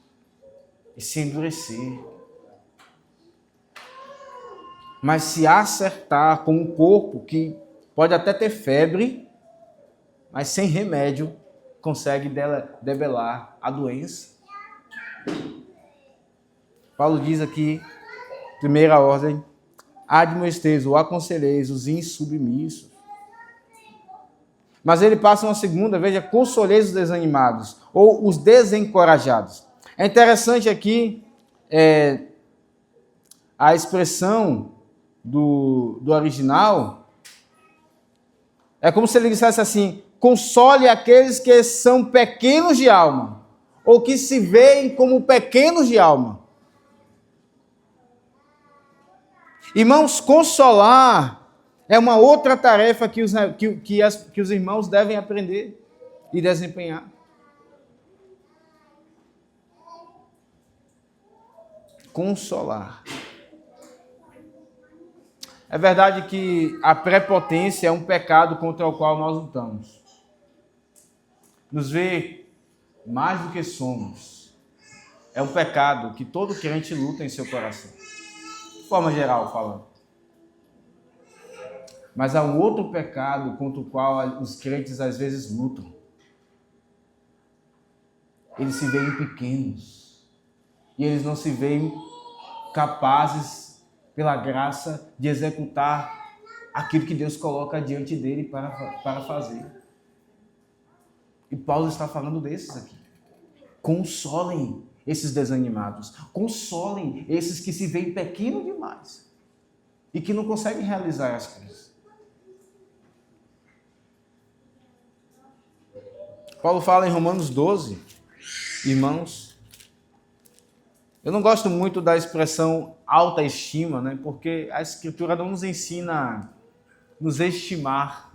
e se endurecer. Mas se acertar com um corpo que pode até ter febre, mas sem remédio consegue debelar a doença. Paulo diz aqui, primeira ordem, admoesteis ou aconselheis os insubmissos. Mas ele passa uma segunda, veja, consoleis os desanimados ou os desencorajados. É interessante aqui a expressão do original. É como se ele dissesse assim, console aqueles que são pequenos de alma, ou que se veem como pequenos de alma. Irmãos, consolar é uma outra tarefa que os irmãos devem aprender e desempenhar. Consolar. É verdade que a prepotência é um pecado contra o qual nós lutamos. Nos ver mais do que somos. É um pecado que todo crente luta em seu coração. De forma geral falando. Mas há um outro pecado contra o qual os crentes às vezes lutam. Eles se veem pequenos. E eles não se veem capazes, pela graça, de executar aquilo que Deus coloca diante dele para fazer. E Paulo está falando desses aqui. Consolem esses desanimados. Consolem esses que se veem pequenos demais. E que não conseguem realizar as coisas. Paulo fala em Romanos 12, irmãos. Eu não gosto muito da expressão autoestima, né? Porque a Escritura não nos ensina a nos estimar.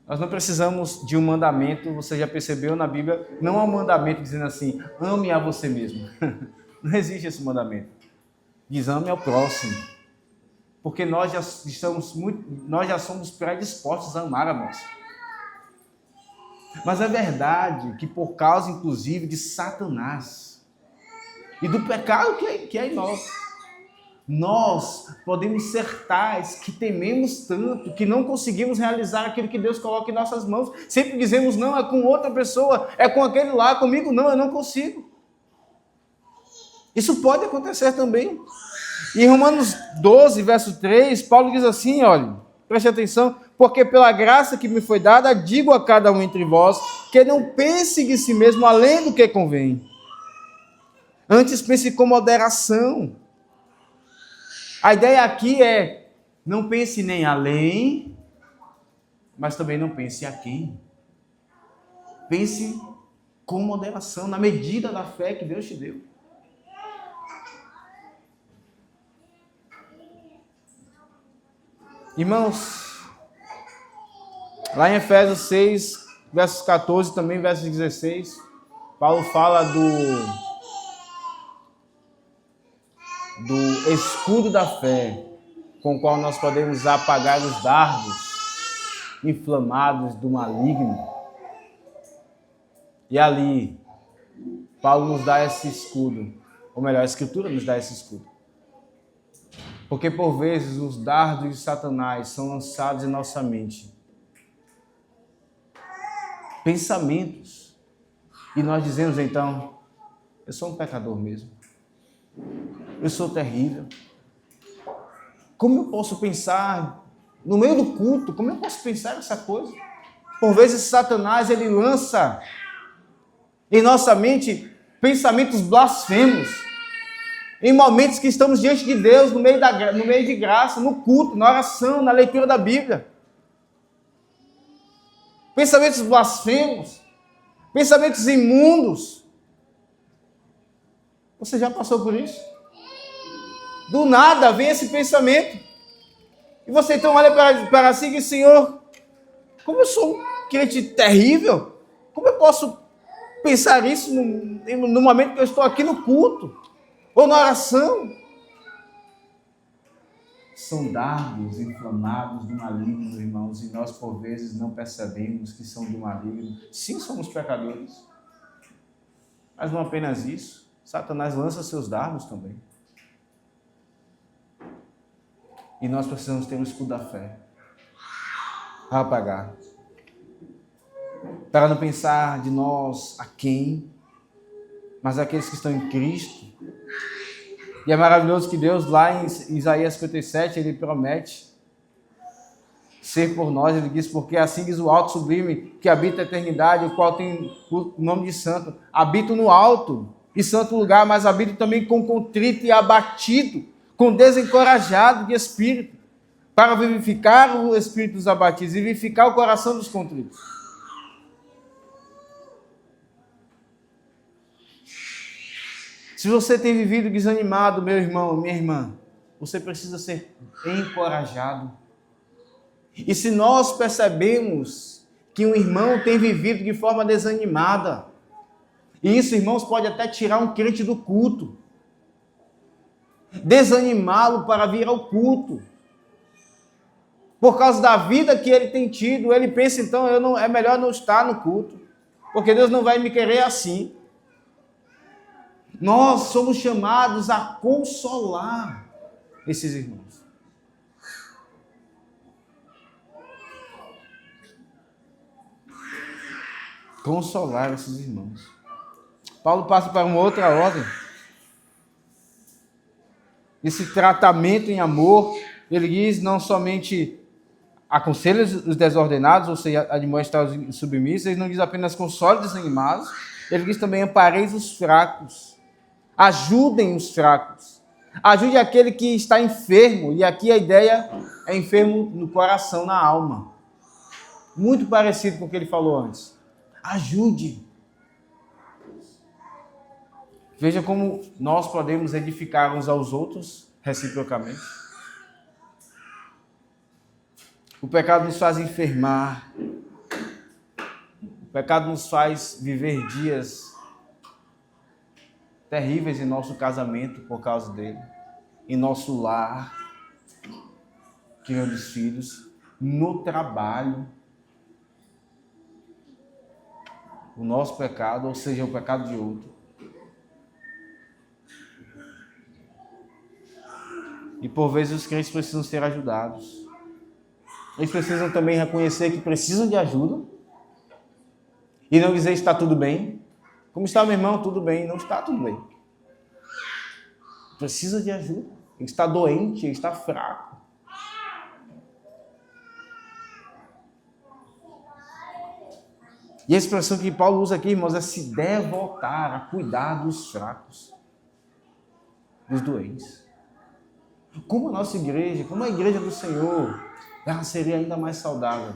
Nós não precisamos de um mandamento, você já percebeu na Bíblia, não há um mandamento dizendo assim, ame a você mesmo. Não existe esse mandamento. Diz, ame ao próximo. Porque nós já somos predispostos a amar a nós. Mas é verdade que por causa, inclusive, de Satanás e do pecado que é em nós podemos ser tais que tememos tanto, que não conseguimos realizar aquilo que Deus coloca em nossas mãos. Sempre dizemos, não, é com outra pessoa, é com aquele lá, comigo não, eu não consigo. Isso pode acontecer também. Em Romanos 12, verso 3, Paulo diz assim, olha, preste atenção, porque pela graça que me foi dada, digo a cada um entre vós, que não pense de si mesmo além do que convém. Antes pense com moderação. A ideia aqui é, não pense nem além, mas também não pense a quem. Pense com moderação, na medida da fé que Deus te deu. Irmãos, lá em Efésios 6, versos 14, também versos 16, Paulo fala do escudo da fé, com o qual nós podemos apagar os dardos inflamados do maligno. E ali, Paulo nos dá esse escudo, ou melhor, a Escritura nos dá esse escudo. Porque por vezes os dardos de Satanás são lançados em nossa mente. Pensamentos. E nós dizemos então, eu sou um pecador mesmo. Eu sou terrível. Como eu posso pensar no meio do culto? Como eu posso pensar essa coisa? Por vezes Satanás ele lança em nossa mente pensamentos blasfemos. Em momentos que estamos diante de Deus, no meio de graça, no culto, na oração, na leitura da Bíblia. Pensamentos blasfemos, pensamentos imundos. Você já passou por isso? Do nada vem esse pensamento. E você então olha para si e diz, Senhor, como eu sou um crente terrível, como eu posso pensar isso no momento que eu estou aqui no culto? Ou na oração? São dardos inflamados do maligno, irmãos, e nós por vezes não percebemos que são do maligno. Sim, somos pecadores. Mas não apenas isso, Satanás lança seus dardos também. E nós precisamos ter o escudo da fé a apagar. Para não pensar de nós a quem, mas aqueles que estão em Cristo. E é maravilhoso que Deus, lá em Isaías 57, Ele promete ser por nós. Ele diz, porque assim diz o alto sublime, que habita a eternidade, o qual tem o nome de santo. Habito no alto e santo lugar, mas habito também com contrito e abatido, com desencorajado de espírito, para vivificar o espírito dos abatidos e vivificar o coração dos contritos. Se você tem vivido desanimado, meu irmão, minha irmã, você precisa ser encorajado. E se nós percebemos que um irmão tem vivido de forma desanimada, e isso, irmãos, pode até tirar um crente do culto, desanimá-lo para vir ao culto. Por causa da vida que ele tem tido, ele pensa, então, é melhor não estar no culto, porque Deus não vai me querer assim. Nós somos chamados a consolar esses irmãos. Consolar esses irmãos. Paulo passa para uma outra ordem. Esse tratamento em amor, ele diz, não somente aconselha os desordenados, ou seja, admoesta os submissos, ele não diz apenas console os desanimados, ele diz também ampareis os fracos, ajudem os fracos, ajude aquele que está enfermo, e aqui a ideia é enfermo no coração, na alma. muito parecido com o que ele falou antes. Ajude. Veja como nós podemos edificar uns aos outros reciprocamente. O pecado nos faz enfermar. O pecado nos faz viver dias terríveis em nosso casamento por causa dele, em nosso lar, criando os filhos, no trabalho. O nosso pecado, ou seja, o pecado de outro. E por vezes os crentes precisam ser ajudados. Eles precisam também reconhecer que precisam de ajuda e não dizer está tudo bem. Como está, meu irmão? Tudo bem. Não está tudo bem. Precisa de ajuda. Ele está doente, ele está fraco. E a expressão que Paulo usa aqui, irmãos, é se devotar a cuidar dos fracos, dos doentes. Como a nossa igreja, como a igreja do Senhor, ela seria ainda mais saudável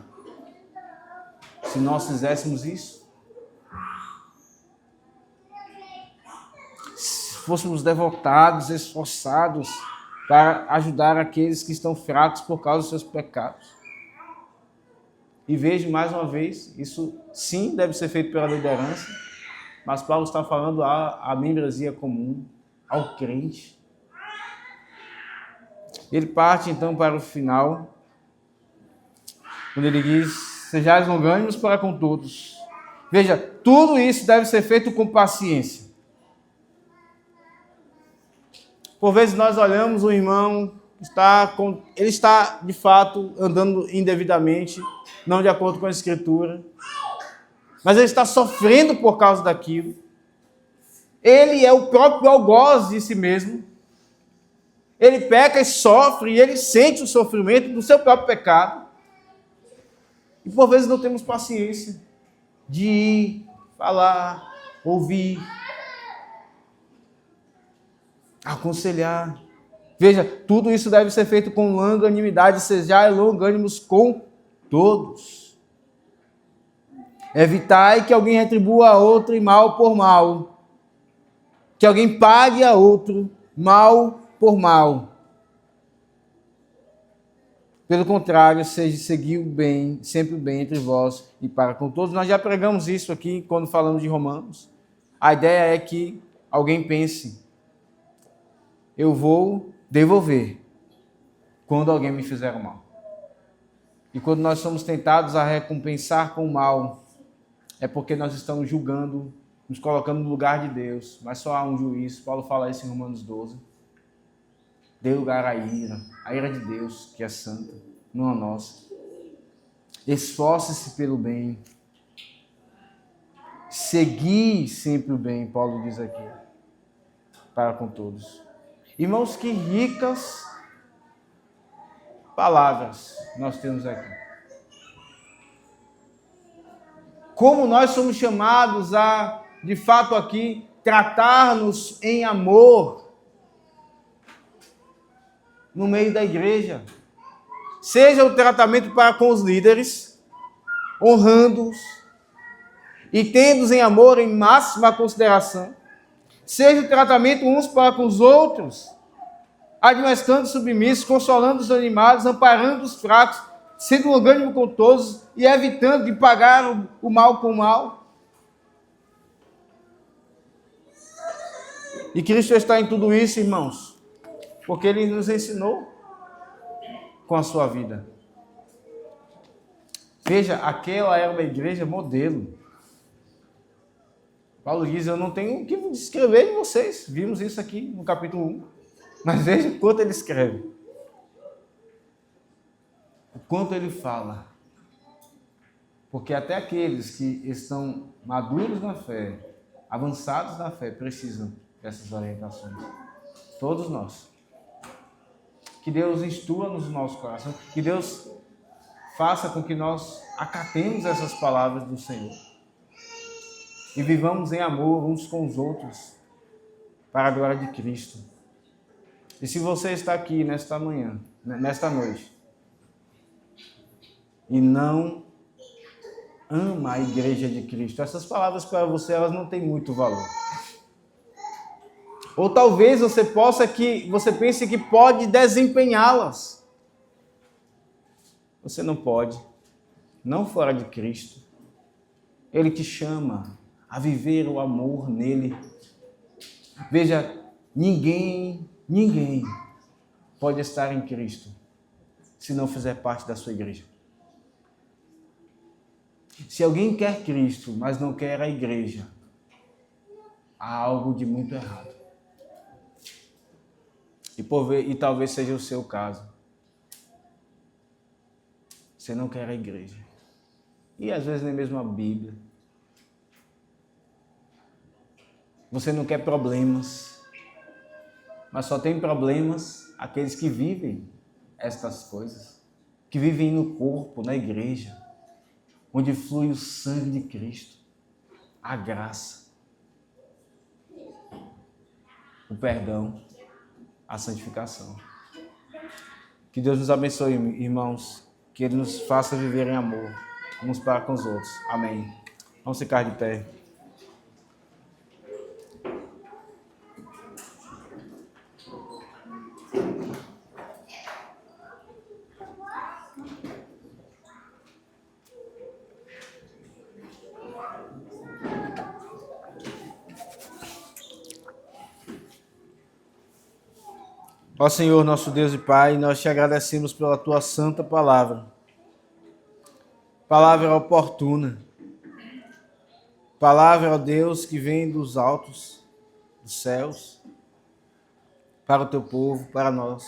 se nós fizéssemos isso. Se fôssemos devotados, esforçados para ajudar aqueles que estão fracos por causa dos seus pecados. E vejo mais uma vez, isso sim deve ser feito pela liderança, mas Paulo está falando à membresia comum, ao crente. Ele parte então para o final, quando ele diz, sejais longânimos para com todos. Veja, tudo isso deve ser feito com paciência. Por vezes nós olhamos o irmão, ele está de fato andando indevidamente, não de acordo com a Escritura, mas ele está sofrendo por causa daquilo. Ele é o próprio algoz de si mesmo. Ele peca e sofre, e ele sente o sofrimento do seu próprio pecado. E por vezes não temos paciência de ir, falar, ouvir, aconselhar. Veja, tudo isso deve ser feito com longanimidade, sejais longânimos com todos. Evitai que alguém retribua a outro e mal por mal. Que alguém pague a outro mal por mal. Pelo contrário, segui o bem, sempre o bem entre vós e para com todos. Nós já pregamos isso aqui quando falamos de Romanos. A ideia é que alguém pense, eu vou devolver quando alguém me fizer o mal. E quando nós somos tentados a recompensar com o mal, é porque nós estamos julgando, nos colocando no lugar de Deus. Mas só há um juiz. Paulo fala isso em Romanos 12. Dê lugar à ira de Deus, que é santa, não a nossa. Esforce-se pelo bem. Segui sempre o bem, Paulo diz aqui, para com todos. Irmãos, que ricas palavras nós temos aqui. Como nós somos chamados a, de fato aqui, tratar-nos em amor no meio da igreja. Seja o tratamento para com os líderes, honrando-os e tendo-os em amor em máxima consideração. Seja o tratamento uns para com os outros, admoestando os submissos, consolando os animados, amparando os fracos, sendo longânimo com todos e evitando de pagar o mal com o mal. E Cristo está em tudo isso, irmãos, porque Ele nos ensinou com a sua vida. Veja, aquela era uma igreja modelo. Paulo diz, eu não tenho o que descrever de vocês. Vimos isso aqui no capítulo 1. Mas veja o quanto ele escreve. O quanto ele fala. Porque até aqueles que estão maduros na fé, avançados na fé, precisam dessas orientações. Todos nós. Que Deus instrua nos nossos corações. Que Deus faça com que nós acatemos essas palavras do Senhor. E vivamos em amor uns com os outros, para a glória de Cristo. E se você está aqui nesta manhã, nesta noite, e não ama a igreja de Cristo. Essas palavras para você, elas não têm muito valor. Ou talvez você pense que pode desempenhá-las. Você não pode. Não fora de Cristo. Ele te chama a viver o amor nele. Veja, ninguém pode estar em Cristo se não fizer parte da sua igreja. Se alguém quer Cristo, mas não quer a igreja, há algo de muito errado. E talvez seja o seu caso. Você não quer a igreja. E às vezes nem mesmo a Bíblia. Você não quer problemas. Mas só tem problemas aqueles que vivem estas coisas. Que vivem no corpo, na igreja. Onde flui o sangue de Cristo. A graça. O perdão. A santificação. Que Deus nos abençoe, irmãos. Que Ele nos faça viver em amor, uns para com os outros. Amém. Vamos ficar de pé. Ó Senhor, nosso Deus e Pai, nós te agradecemos pela tua santa palavra. Palavra oportuna. Palavra, ó Deus, que vem dos altos, dos céus, para o teu povo, para nós.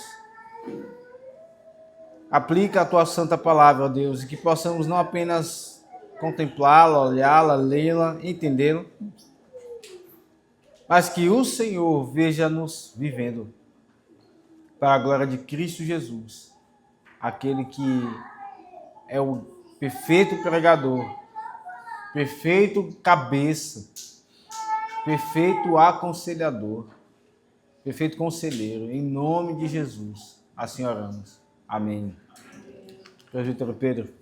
Aplica a tua santa palavra, ó Deus, e que possamos não apenas contemplá-la, olhá-la, lê-la, entendê-la, mas que o Senhor veja-nos vivendo para a glória de Cristo Jesus, aquele que é o perfeito pregador, perfeito cabeça, perfeito aconselhador, perfeito conselheiro, em nome de Jesus, assim oramos. Amém. Presbítero Pedro.